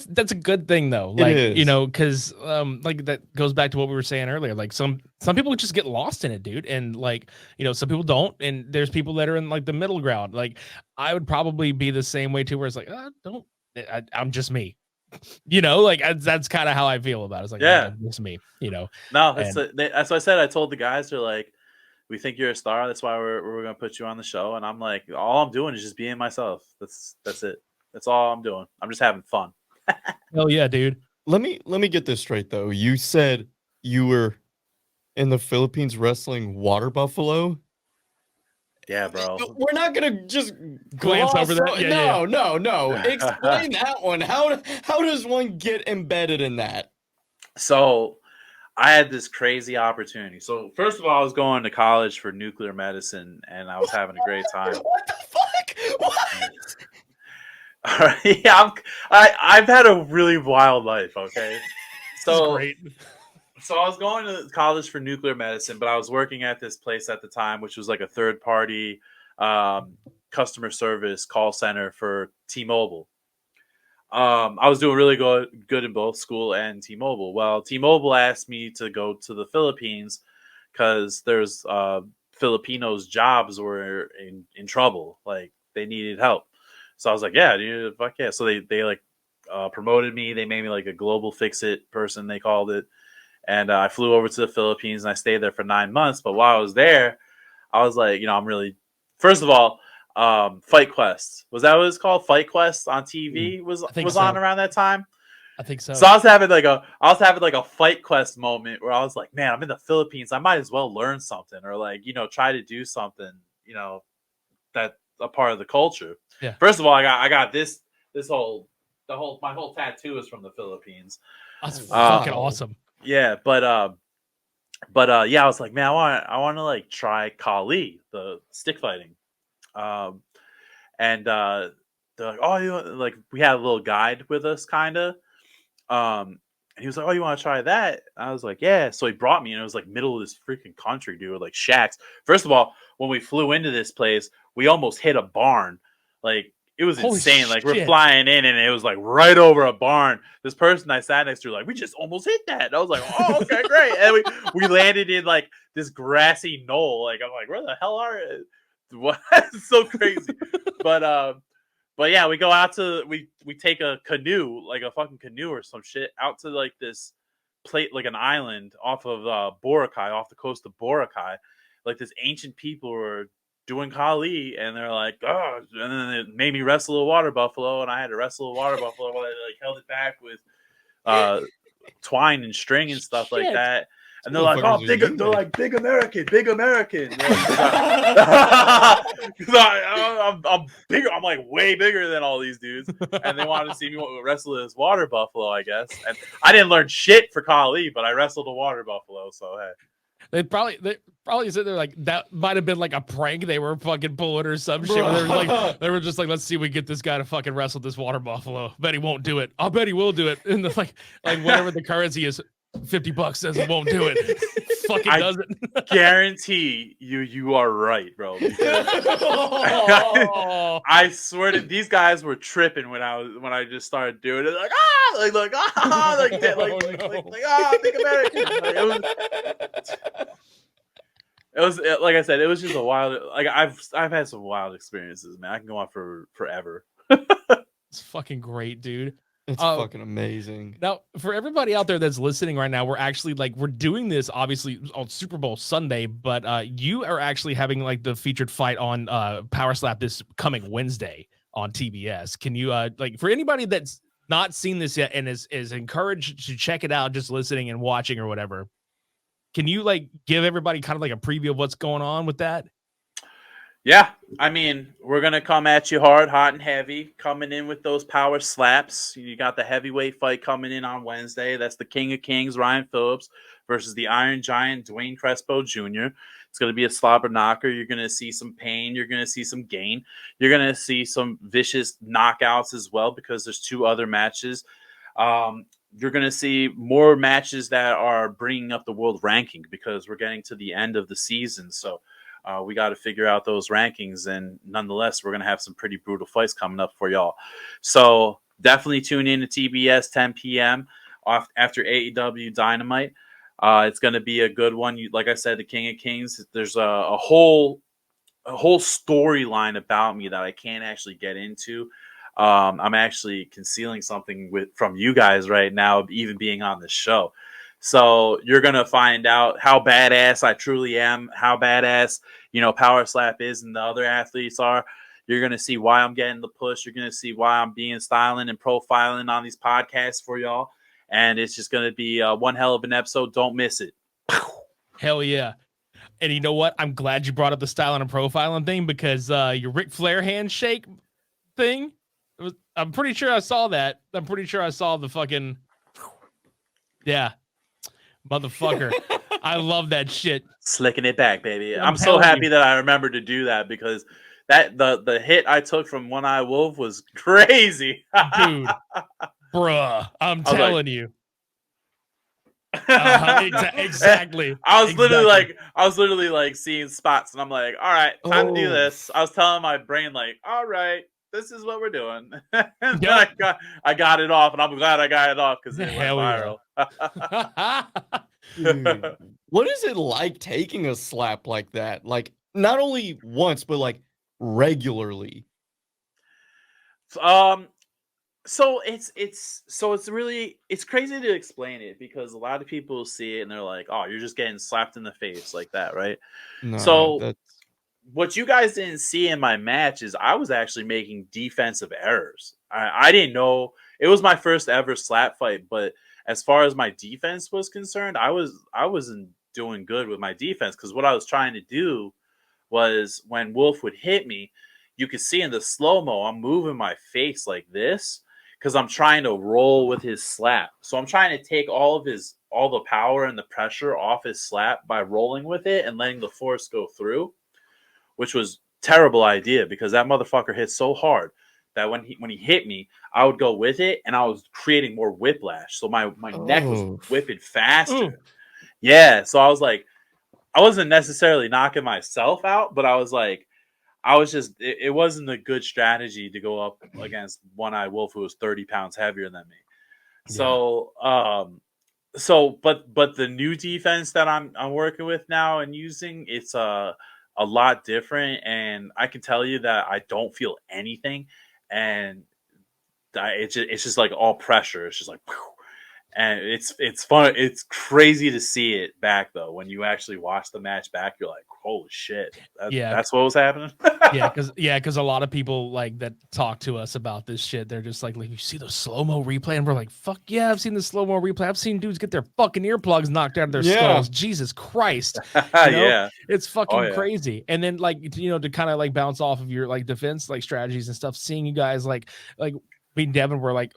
That's a good thing though. Like, because like that goes back to what we were saying earlier. Like some people just get lost in it, dude. And like, some people don't. And there's people that are in like the middle ground. Like I would probably be the same way too, where it's like, I'm just me. Like that's kind of how I feel about it. It's like, yeah, it's me, No, that's what I said. I told the guys, they're like, we think you're a star. That's why we're gonna put you on the show. And I'm like, all I'm doing is just being myself. That's it. That's all I'm doing. I'm just having fun. Hell yeah, dude. Let me get this straight though. You said you were in the Philippines wrestling water buffalo. Yeah, bro. We're not gonna just glance over that. No. Explain that one. How does one get embedded in that? So I had this crazy opportunity. So first of all, I was going to college for nuclear medicine, and I was having a great time. What the fuck? What? All right. Yeah, I've had a really wild life. Okay, so great. So I was going to college for nuclear medicine, but I was working at this place at the time, which was like a third party customer service call center for T-Mobile. I was doing really good in both school and T-Mobile. Well, T-Mobile asked me to go to the Philippines because there's Filipinos' jobs were in trouble. Like they needed help. So I was like, yeah, dude, fuck yeah. So they like promoted me. They made me like a global fix-it person, they called it. And I flew over to the Philippines and I stayed there for 9 months. But while I was there, I was like, I'm really, first of all, Fight Quest. Was that what it's called? Fight Quest on TV was on around that time. I think so. So I was having like a Fight Quest moment where I was like, man, I'm in the Philippines. I might as well learn something or like, try to do something, that a part of the culture. Yeah. First of all, I got my whole tattoo is from the Philippines. That's fucking awesome. Yeah, but yeah, I was like, man, I want to like try Kali, the stick fighting. and they're like, "Oh, like we had a little guide with us, kind of." And he was like, "Oh, you want to try that?" I was like, "Yeah." So he brought me, and it was like middle of this freaking country, dude, with like shacks. First of all, when we flew into this place, we almost hit a barn. Like it was Holy insane. Like we're shit. flying in, and it was like right over a barn. This person I sat next to, like, we just almost hit that. And I was like, "Oh, okay, great." And we landed in like this grassy knoll. Like I'm like, "Where the hell are it?" What? It's so crazy. But yeah, we go out to we take a canoe, like a fucking canoe or some shit, out to like this plate, like an island off of Boracay, off the coast of Boracay. Like this ancient people were doing Kali, and they're like, "Oh," and then it made me wrestle a water buffalo, and I had to wrestle a water buffalo while I like held it back with uh twine and string and stuff like Shit. that. And they're like, "Oh, big!" They're like, "Big American, big American." I'm bigger. I'm like way bigger than all these dudes, and they wanted to see me wrestle this water buffalo, I guess. And I didn't learn shit for Kali, but I wrestled a water buffalo. So hey, They probably said they're like that might have been like a prank they were fucking pulling or some shit. They were just like, let's see if we get this guy to fucking wrestle this water buffalo. Bet he won't do it. I'll bet he will do it. And like whatever the currency is, $50 says he won't do it. Fucking doesn't. Guarantee you are right, bro. I swear to these guys were tripping when I just started doing it. Like big American. It was like I said, it was just a wild. Like I've had some wild experiences, man. I can go on for forever. It's fucking great, dude. It's fucking amazing. Now, for everybody out there that's listening right now, we're actually we're doing this obviously on Super Bowl Sunday, but you are actually having like the featured fight on Power Slap this coming Wednesday on TBS. Can you for anybody that's not seen this yet and is encouraged to check it out, just listening and watching or whatever, can you give everybody kind of like a preview of what's going on with that? Yeah, I mean, we're going to come at you hard, hot and heavy, coming in with those power slaps. You got the heavyweight fight coming in on Wednesday. That's the King of Kings, Ryan Phillips, versus the Iron Giant, Dwayne Crespo Jr. It's going to be a slobber knocker. You're going to see some pain. You're going to see some gain. You're going to see some vicious knockouts as well, because there's 2 other matches. You're going to see more matches that are bringing up the world ranking, because we're getting to the end of the season. So we got to figure out those rankings, and nonetheless, we're going to have some pretty brutal fights coming up for y'all. So definitely tune in to TBS 10 p.m. after AEW Dynamite. It's going to be a good one. Like I said, the King of Kings. There's a whole storyline about me that I can't actually get into. I'm actually concealing something from you guys right now, even being on the show. So you're going to find out how badass I truly am, how badass, Power Slap is and the other athletes are. You're going to see why I'm getting the push. You're going to see why I'm being styling and profiling on these podcasts for y'all. And it's just going to be one hell of an episode. Don't miss it. Hell yeah. And you know what? I'm glad you brought up the styling and profiling thing, because your Ric Flair handshake thing, I'm pretty sure I saw that. I'm pretty sure I saw the fucking, yeah. Motherfucker. I love that shit. Slicking it back, baby. I'm so happy that I remembered to do that, because that the hit I took from One Eye Wolf was crazy. Dude. Bruh. I'm telling you. Exactly. I was literally like seeing spots, and I'm like, all right, time to do this. I was telling my brain, like, all right, this is what we're doing. And then I got it off, and I'm glad I got it off, because it went viral. Dude, what is it like taking a slap like that? Like, not only once, but like regularly. So it's crazy to explain it, because a lot of people see it and they're like, oh, you're just getting slapped in the face like that, right? No, so what you guys didn't see in my match is I was actually making defensive errors. I didn't know. It was my first ever slap fight, but as far as my defense was concerned, I wasn't doing good with my defense, because what I was trying to do was, when Wolf would hit me, you could see in the slow-mo, I'm moving my face like this, because I'm trying to roll with his slap. So I'm trying to take all the power and the pressure off his slap by rolling with it and letting the force go through, which was terrible idea because that motherfucker hit so hard that when he hit me, I would go with it, and I was creating more whiplash. So my neck was whipping faster. Ooh. Yeah, so I was like, I wasn't necessarily knocking myself out, but I was like, it wasn't a good strategy to go up against One-Eyed Wolf who was 30 pounds heavier than me. So, but the new defense that I'm working with now and using, it's a lot different, and I can tell you that I don't feel anything, and it's just like all pressure. It's just like, whew. And it's fun. It's crazy to see it back though. When you actually watch the match back, you're like, holy shit, that's what was happening. because a lot of people like that talk to us about this shit. They're just like you see the slow-mo replay, and we're like, fuck yeah, I've seen the slow-mo replay. I've seen dudes get their fucking earplugs knocked out of their skulls. Jesus Christ, Yeah, it's fucking crazy. And then to kind of like bounce off of your like defense like strategies and stuff, seeing you guys like me and Devin were like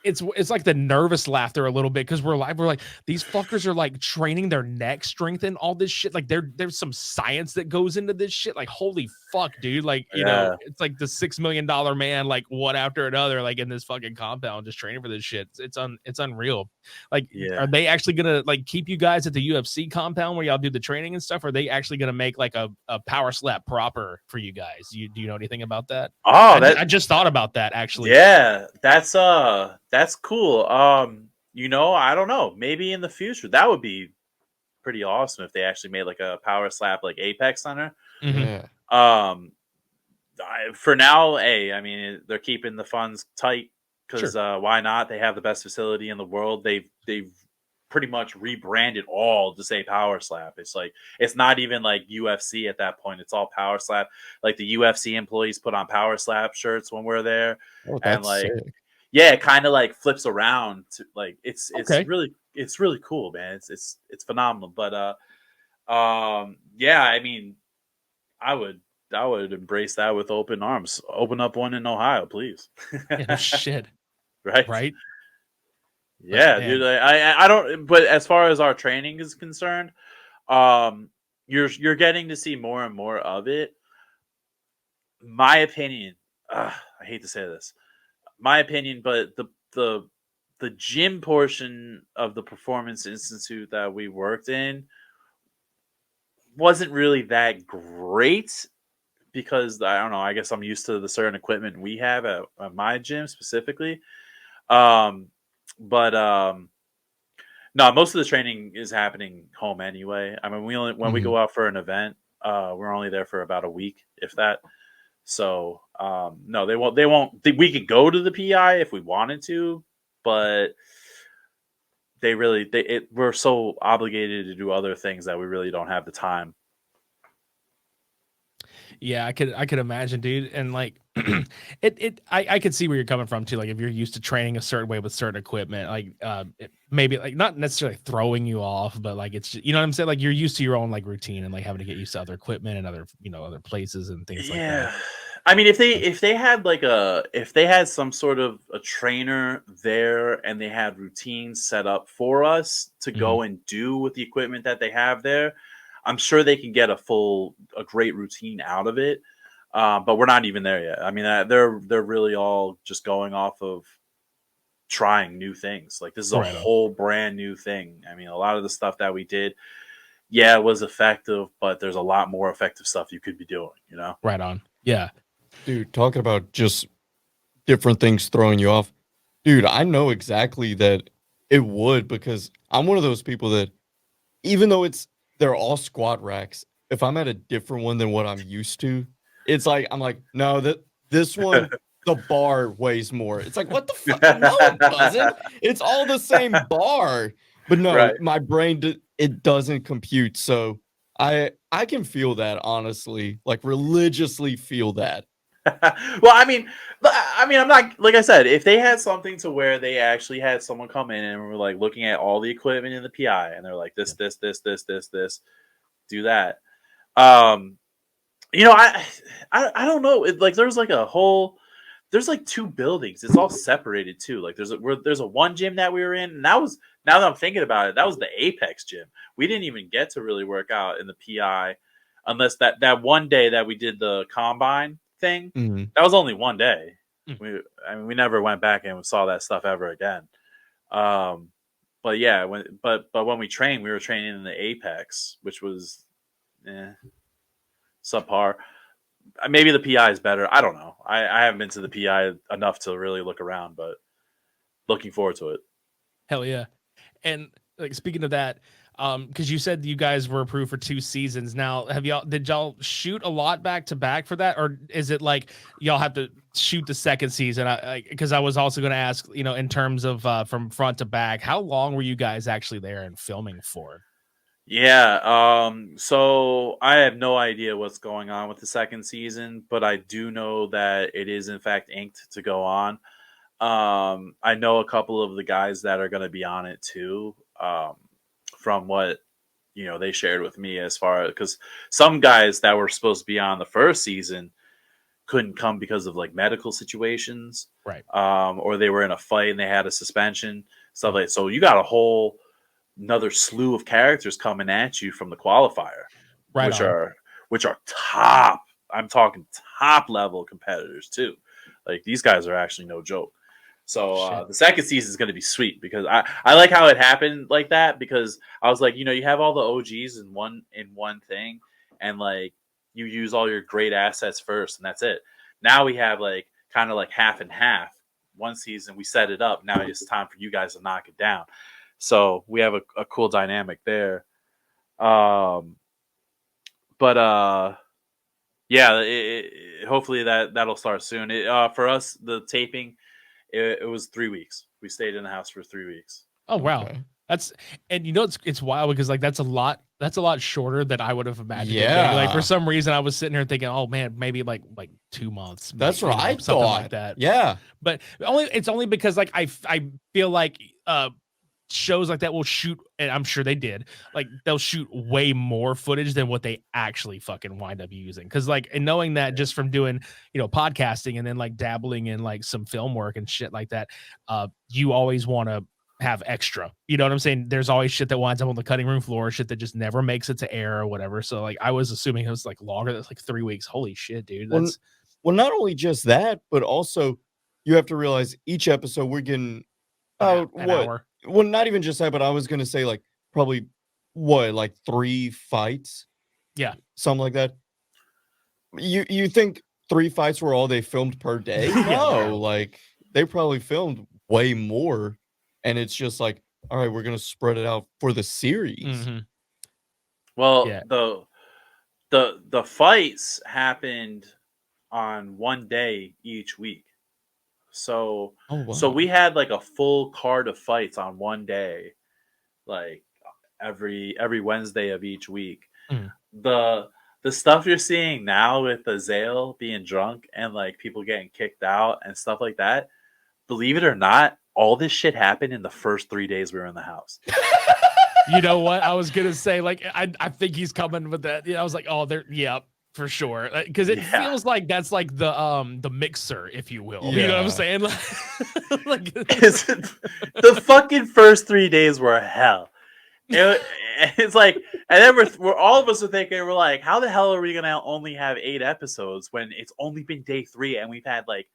it's like the nervous laughter a little bit because we're like these fuckers are like training their neck strength and all this shit. Like there's some science that goes into this shit. Like holy fuck, dude. Like you know, it's like the $6 million man, like one after another, like in this fucking compound, just training for this shit. It's unreal. Like, are they actually gonna like keep you guys at the UFC compound where y'all do the training and stuff? Or are they actually gonna make like a power slap proper for you guys? Do you know anything about that? Oh, I just thought about that actually. Yeah, that's cool. I don't know. Maybe in the future that would be pretty awesome if they actually made like a power slap like Apex Center. Mm-hmm. For now, I mean, they're keeping the funds tight because why not? They have the best facility in the world. They've pretty much rebranded all to say Power Slap. It's like it's not even like UFC at that point. It's all Power Slap. Like the UFC employees put on Power Slap shirts when we're there, and like sick. it kind of like flips around to like it's really cool, man. It's phenomenal. But I mean, I would embrace that with open arms. Open up one in Ohio, please. Shit. Right. Yeah, dude. I don't. But as far as our training is concerned, you're getting to see more and more of it. My opinion. I hate to say this. My opinion, but the gym portion of the Performance Institute that we worked in wasn't really that great because I don't know. I guess I'm used to the certain equipment we have at my gym specifically. No, most of the training is happening home anyway. I mean, when we go out for an event, we're only there for about a week, if that. So, no, they won't. We could go to the PI if we wanted to, but we're so obligated to do other things that we really don't have the time. Yeah, I could imagine, dude. And like I could see where you're coming from too. Like if you're used to training a certain way with certain equipment, like maybe like not necessarily throwing you off, but like it's just, you know what I'm saying? Like you're used to your own like routine and like having to get used to other equipment and other places and things like that. I mean, if they had some sort of a trainer there and they had routines set up for us to go and do with the equipment that they have there, I'm sure they can get a great routine out of it. But we're not even there yet. I mean, they're really all just going off of trying new things. Like this is a whole brand new thing. I mean, a lot of the stuff that we did, it was effective, but there's a lot more effective stuff you could be doing, Right on. Yeah. Dude, talking about just different things throwing you off. Dude, I know exactly that it would because I'm one of those people that even though they're all squat racks, if I'm at a different one than what I'm used to, it's like I'm like, no, this one the bar weighs more. It's like, what the fuck? No, it doesn't. It's all the same bar. But no, my brain it doesn't compute. So I can feel that honestly, like religiously feel that. Well, I mean, I'm not, like I said, if they had something to where they actually had someone come in and were like looking at all the equipment in the PI and they're like this, do that. I don't know. There's like two buildings. It's all separated too. Like there's a one gym that we were in, and now that I'm thinking about it, that was the Apex gym. We didn't even get to really work out in the PI. unless that one day that we did the combine thing, Mm-hmm. that was only one day. Mm. We never went back and saw that stuff ever again. But yeah, when we trained, we were training in the Apex, which was subpar. Maybe the PI is better. I don't know. I haven't been to the PI enough to really look around, but looking forward to it. Hell yeah. And like speaking of that, because you said you guys were approved for 2 seasons. Now, did y'all shoot a lot back to back for that, or is it like y'all have to shoot the second season? Because I was also going to ask, in terms of from front to back, how long were you guys actually there and filming for? Yeah, so I have no idea what's going on with the second season, but I do know that it is in fact inked to go on. I know a couple of the guys that are going to be on it too, from what they shared with me, as far as, because some guys that were supposed to be on the first season couldn't come because of like medical situations, right? Or they were in a fight and they had a suspension, stuff like that. So you got another slew of characters coming at you from the qualifier, right, which are top. I'm talking top level competitors too. Like these guys are actually no joke. So the second season is going to be sweet, because I like how it happened like that, because I was like, you have all the OGs in one thing, and like you use all your great assets first, and that's it. Now we have like kind of like half and half. One season we set it up. Now it's time for you guys to knock it down. So we have a cool dynamic there. Yeah, hopefully that'll start soon. For us, the taping, it was 3 weeks. We stayed in the house for 3 weeks. Oh wow, okay. It's wild, because like that's a lot shorter than I would have imagined. Yeah, like for some reason I was sitting here thinking, oh man, maybe like 2 months. That's what I something thought. Like that. Yeah, but it's only because like I feel like shows like that will shoot, and I'm sure they did, like they'll shoot way more footage than what they actually fucking wind up using. Because like, and knowing that just from doing podcasting and then like dabbling in like some film work and shit like that, you always want to have extra, you know what I'm saying? There's always shit that winds up on the cutting room floor, shit that just never makes it to air or whatever. So like I was assuming it was like longer. That's like 3 weeks. Holy shit, dude. That's well, not only just that, but also you have to realize each episode we're getting an hour. Well, not even just that, but I was gonna say like probably like 3 fights, something like that. You think 3 fights were all they filmed per day? No, like they probably filmed way more, and it's just like, all right, we're gonna spread it out for the series. Mm-hmm. Well, the fights happened on one day each week. So so we had like a full card of fights on one day, like every Wednesday of each week. The stuff you're seeing now with the Zale being drunk and like people getting kicked out and stuff like that, believe it or not, all this shit happened in the first 3 days we were in the house. You know what? I was gonna say, like, I think he's coming with that. I was like, oh, for sure, because it feels like that's like the mixer, if you will. You know what I'm saying? Like the fucking first 3 days were hell. It's like, and then we're all of us are thinking, we're like, how the hell are we gonna only have 8 episodes when it's only been day 3 and we've had like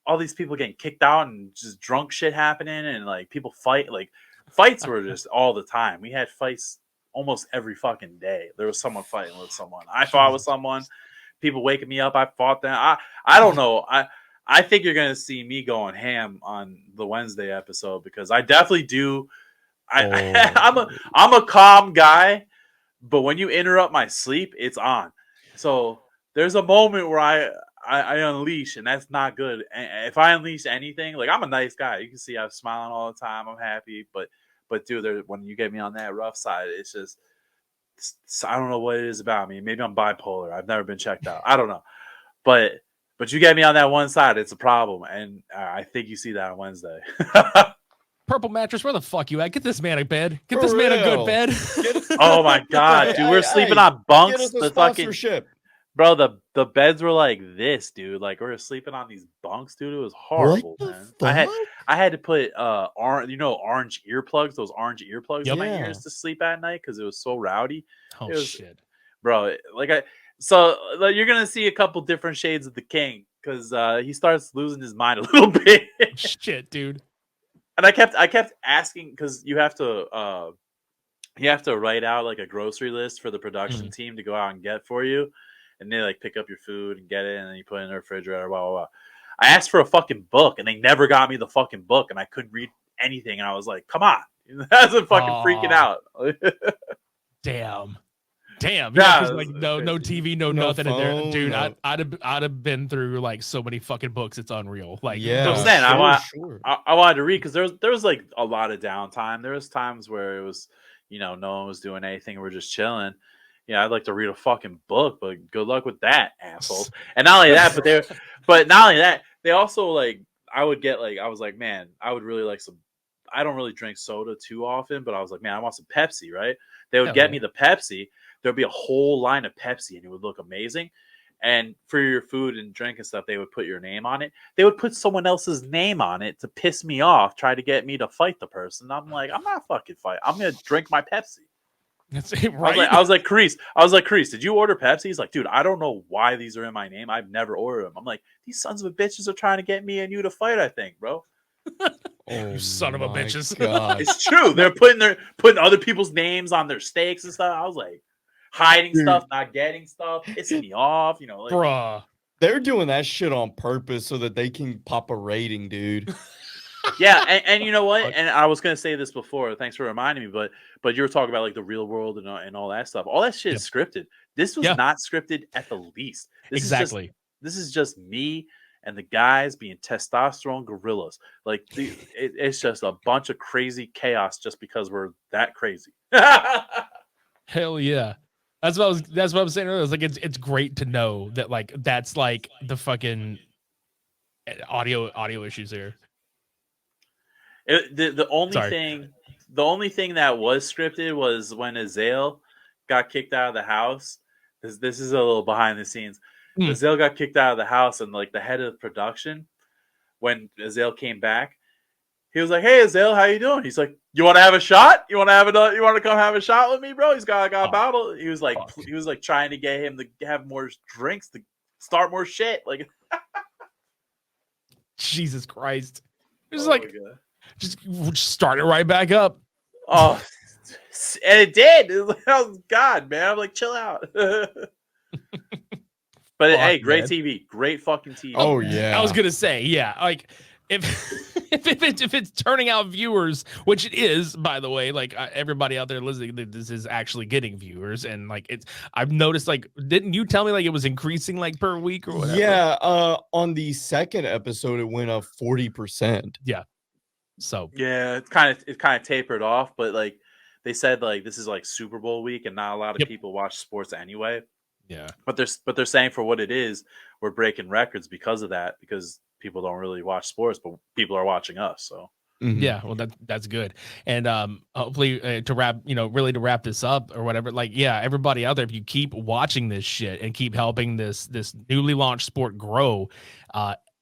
all these people getting kicked out and just drunk shit happening and like people fight, like fights were just all the time. We had fights almost every fucking day. There was someone fighting with someone. I fought with someone. People waking me up. I fought them. I don't know. I think you're gonna see me going ham on the Wednesday episode, because I definitely do. I'm a calm guy, but when you interrupt my sleep, it's on. So there's a moment where I unleash, and that's not good. And if I unleash anything, like I'm a nice guy. You can see I'm smiling all the time. I'm happy, but dude, when you get me on that rough side, it's just, I don't know what it is about me. Maybe I'm bipolar. I've never been checked out. I don't know, but you get me on that one side, it's a problem, and I think you see that on Wednesday. Purple mattress, where the fuck you at? Get this man a bed. Get this man a good bed. Oh my god, dude, we're sleeping on bunks. Get us a sponsorship. Bro, the beds were like this, dude. Like we were sleeping on these bunks, dude. It was horrible, man. Fuck? I had to put orange earplugs, those orange earplugs in my ears to sleep at night because it was so rowdy. Oh shit. bro. So you're gonna see a couple different shades of the king because he starts losing his mind a little bit. Shit, dude. And I kept asking because you have to write out like a grocery list for the production team to go out and get for you, and they like pick up your food and get it, and then you put it in the refrigerator. Blah blah blah. I asked for a fucking book, and they never got me the fucking book, and I couldn't read anything, and I was like, "Come on, that's fucking freaking out." Damn. Yeah, Yeah, like no TV, no nothing phone, in there, dude. no. I'd have been through like so many fucking books. It's unreal. Like, yeah, I wanted to read because there was like a lot of downtime. There was times where it was, no one was doing anything. We're just chilling. Yeah, I'd like to read a fucking book, but good luck with that, assholes. And not only that, but not only that, they also like I was like, man, I would really like some. I don't really drink soda too often, but I was like, man, I want some Pepsi, right? They would get me the Pepsi. There'd be a whole line of Pepsi, and it would look amazing. And for your food and drink and stuff, they would put your name on it. They would put someone else's name on it to piss me off, try to get me to fight the person. I'm like, I'm not fucking fighting. I'm gonna drink my Pepsi. That's it, right? I was like, Crease, did you order Pepsi? He's like, dude, I don't know why these are in my name. I've never ordered them. I'm like, these sons of a bitches are trying to get me and you to fight, I think, bro. You son of a bitches. It's true. They're putting other people's names on their steaks and stuff. I was like, hiding stuff, not getting stuff, pissing me off, like, bruh. They're doing that shit on purpose so that they can pop a rating, dude. Yeah, and you know what? And I was gonna say this before. Thanks for reminding me. But you were talking about like the real world and all that stuff. All that shit is scripted. This was not scripted at the least. This is just me and the guys being testosterone gorillas. Like it's just a bunch of crazy chaos just because we're that crazy. Hell yeah. That's what I was saying earlier. It's like it's great to know that like that's like the fucking audio issues here. The only thing that was scripted was when Azale got kicked out of the house. This is a little behind the scenes. Azale got kicked out of the house, and like the head of production, when Azale came back, he was like, "Hey Azale, how you doing?" He's like, "You want to have a shot? You want to come have a shot with me, bro?" He's got a bottle. He was like trying to get him to have more drinks to start more shit. Like, Jesus Christ! It's like. Just start it right back up. Oh, and it did. Oh God, man! I'm like, chill out. But hey, great TV, great fucking TV. Oh yeah, I was gonna say, yeah, like if it's turning out viewers, which it is, by the way, like everybody out there listening, this is actually getting viewers, and like I've noticed, like, didn't you tell me like it was increasing like per week or whatever? Yeah, on the second episode, it went up 40%. Yeah. So yeah, it kind of tapered off, but like they said, like this is like Super Bowl week, and not a lot of people watch sports anyway. Yeah, but they're saying for what it is, we're breaking records because of that, because people don't really watch sports, but people are watching us. So yeah, well that's good, and hopefully to wrap this up or whatever. Like, yeah, everybody out there, if you keep watching this shit and keep helping this newly launched sport grow,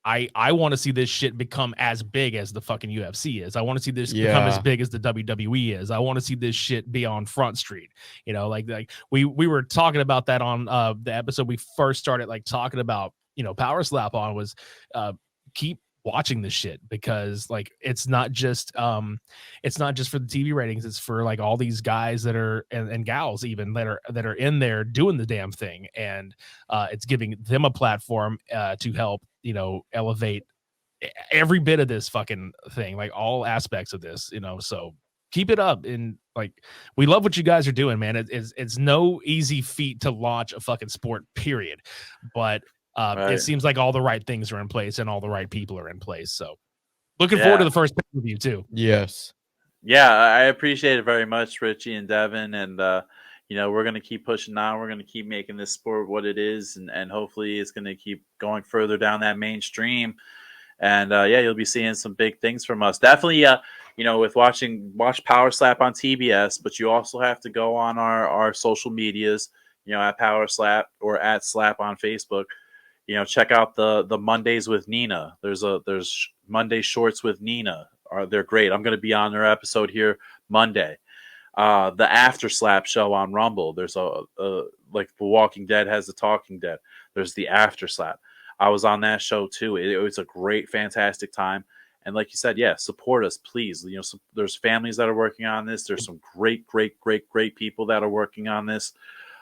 I want to see this shit become as big as the fucking UFC is. I want to see this become as big as the WWE is. I want to see this shit be on Front Street. Like we were talking about that on the episode we first started like talking about, Power Slap on was keep watching this shit, because like it's not just for the TV ratings, it's for like all these guys that are and gals even that are in there doing the damn thing, and it's giving them a platform to help elevate every bit of this fucking thing, like all aspects of this, so keep it up. And like, we love what you guys are doing, man. It's no easy feat to launch a fucking sport, period, but it seems like all the right things are in place and all the right people are in place. So looking forward to the first pay-per-view too. Yes. Yeah, I appreciate it very much, Richie and Devin. And, we're going to keep pushing on. We're going to keep making this sport what it is. And hopefully it's going to keep going further down that mainstream. And, you'll be seeing some big things from us. Definitely, with watch Power Slap on TBS, but you also have to go on our social medias, at Power Slap or at Slap on Facebook. Check out the Mondays with Nina. There's Monday Shorts with Nina. They're great. I'm going to be on their episode here Monday. The After Slap show on Rumble. There's a like The Walking Dead has The Talking Dead. There's the After Slap. I was on that show too. It was a great, fantastic time. And like you said, yeah, support us, please. There's families that are working on this. There's some great people that are working on this.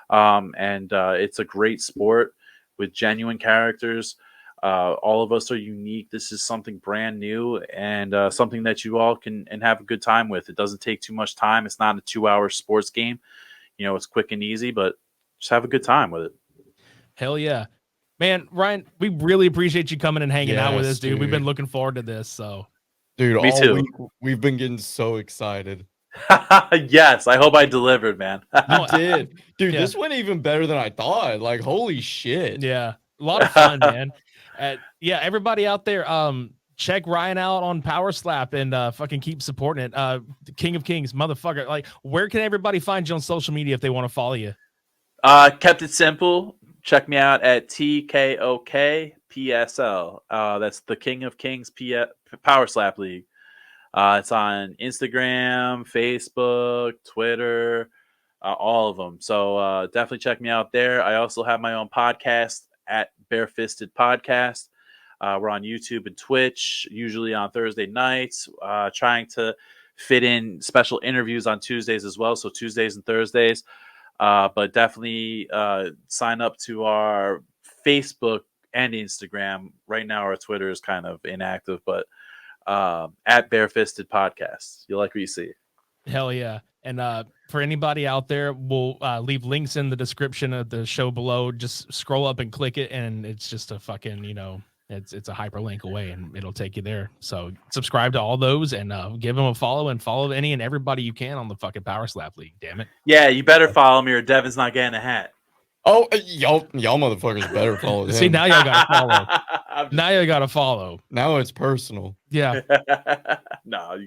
And it's a great sport with genuine characters. All of us are unique. This is something brand new and something that you all can have a good time with. It doesn't take too much time. It's not a 2-hour sports game. It's quick and easy, but just have a good time with it. Hell yeah. Man, Ryan, we really appreciate you coming and hanging out with us, dude. We've been looking forward to this. So, dude, me too. Week, we've been getting so excited. Yes, I hope I delivered, man. You did. Dude, this went even better than I thought. Like, holy shit. Yeah. A lot of fun, man. Yeah, everybody out there, check Ryan out on Power Slap and fucking keep supporting it. The King of Kings, motherfucker. Like, where can everybody find you on social media if they want to follow you? Kept it simple. Check me out at TKOKPSL. That's the King of Kings Power Slap League. It's on Instagram, Facebook, Twitter, all of them. So definitely check me out there. I also have my own podcast at Barefisted Podcast. We're on YouTube and Twitch, usually on Thursday nights, trying to fit in special interviews on Tuesdays as well. So Tuesdays and Thursdays. But definitely sign up to our Facebook and Instagram. Right now, our Twitter is kind of inactive, but at Barefisted Podcast. You'll like what you see. Hell yeah. And for anybody out there, we'll leave links in the description of the show below. Just scroll up and click it, and it's just a fucking, it's a hyperlink away, and it'll take you there. So subscribe to all those and give them a follow, and follow any and everybody you can on the fucking Power Slap League. Damn it. Yeah, you better follow me, or Devin's not getting a hat. Oh, y'all motherfuckers better follow him. See, now y'all gotta follow. Now you gotta follow. Now it's personal. Yeah. No,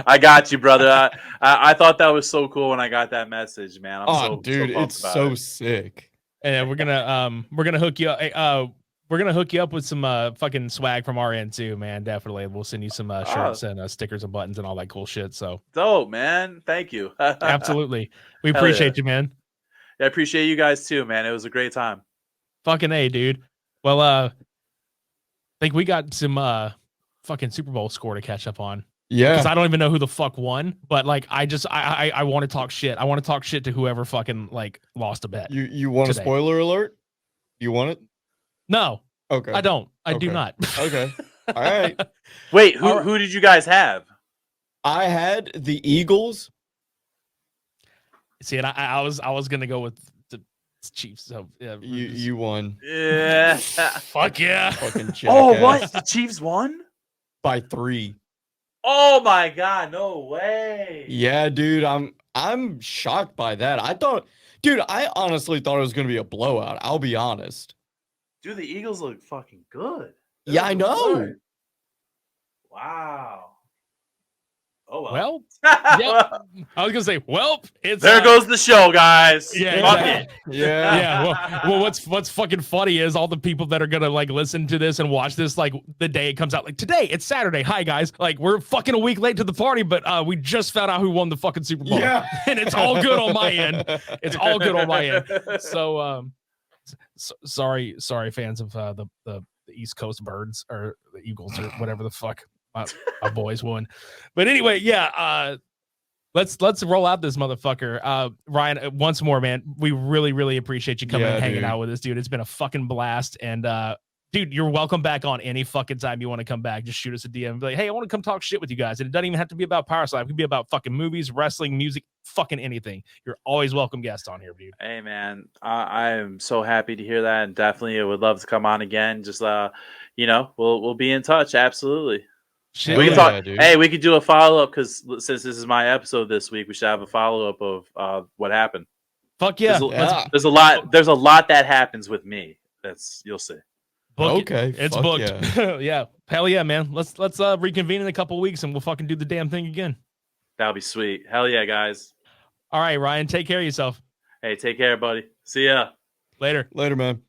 I got you, brother. I thought that was so cool when I got that message, man. Dude, it's so sick. And we're gonna hook you up. We're gonna hook you up with some fucking swag from our end too, man. Definitely, we'll send you some shirts and stickers and buttons and all that cool shit. So dope, man. Thank you. Absolutely, we appreciate you, man. Yeah, I appreciate you guys too, man. It was a great time. Fucking A, dude. Well, I think we got some fucking Super Bowl score to catch up on. Yeah, because I don't even know who the fuck won, but like I want to talk shit. I want to talk shit to whoever fucking like lost a bet. You want today. A spoiler alert? You want it? No. Okay. I don't. I do not. Okay. All right. Wait, who did you guys have? I had the Eagles. See, and I was gonna go with the Chiefs. So yeah, you won. Yeah. Fuck yeah. Fucking jackass. Oh, what? The Chiefs won by 3. Oh my god! No way. Yeah, dude. I'm shocked by that. I honestly thought it was gonna be a blowout. I'll be honest. Dude, the Eagles look fucking good. Yeah, I know. Good. Wow. Oh well. Yeah. I was gonna say, well, it's there goes the show, guys. Yeah, fuck it. Yeah. Well, what's fucking funny is all the people that are gonna like listen to this and watch this like the day it comes out. Like today, it's Saturday. Hi guys. Like we're fucking a week late to the party, but we just found out who won the fucking Super Bowl. Yeah. And it's all good on my end. It's all good on my end. So sorry, fans of the East Coast Birds or the Eagles or whatever the fuck. My boys won, but anyway, yeah. Let's roll out this motherfucker. Ryan, once more, man. We really appreciate you coming and hanging out with us, dude. It's been a fucking blast, and dude, you're welcome back on any fucking time you want to come back. Just shoot us a DM and be like, hey, I want to come talk shit with you guys. And it doesn't even have to be about Power Slap. It could be about fucking movies, wrestling, music, fucking anything. You're always welcome guest on here, dude. Hey, man. I am so happy to hear that, and definitely I would love to come on again. Just we'll be in touch. Absolutely. Shit, we can talk. Dude. Hey, we could do a follow up because since this is my episode this week, we should have a follow up of what happened. Fuck yeah. There's a lot. There's a lot that happens with me. You'll see. Okay, it's booked. Yeah, hell yeah, man. Let's reconvene in a couple weeks and we'll fucking do the damn thing again. That'll be sweet. Hell yeah, guys. All right, Ryan, take care of yourself. Hey, take care, buddy. See ya. Later, man.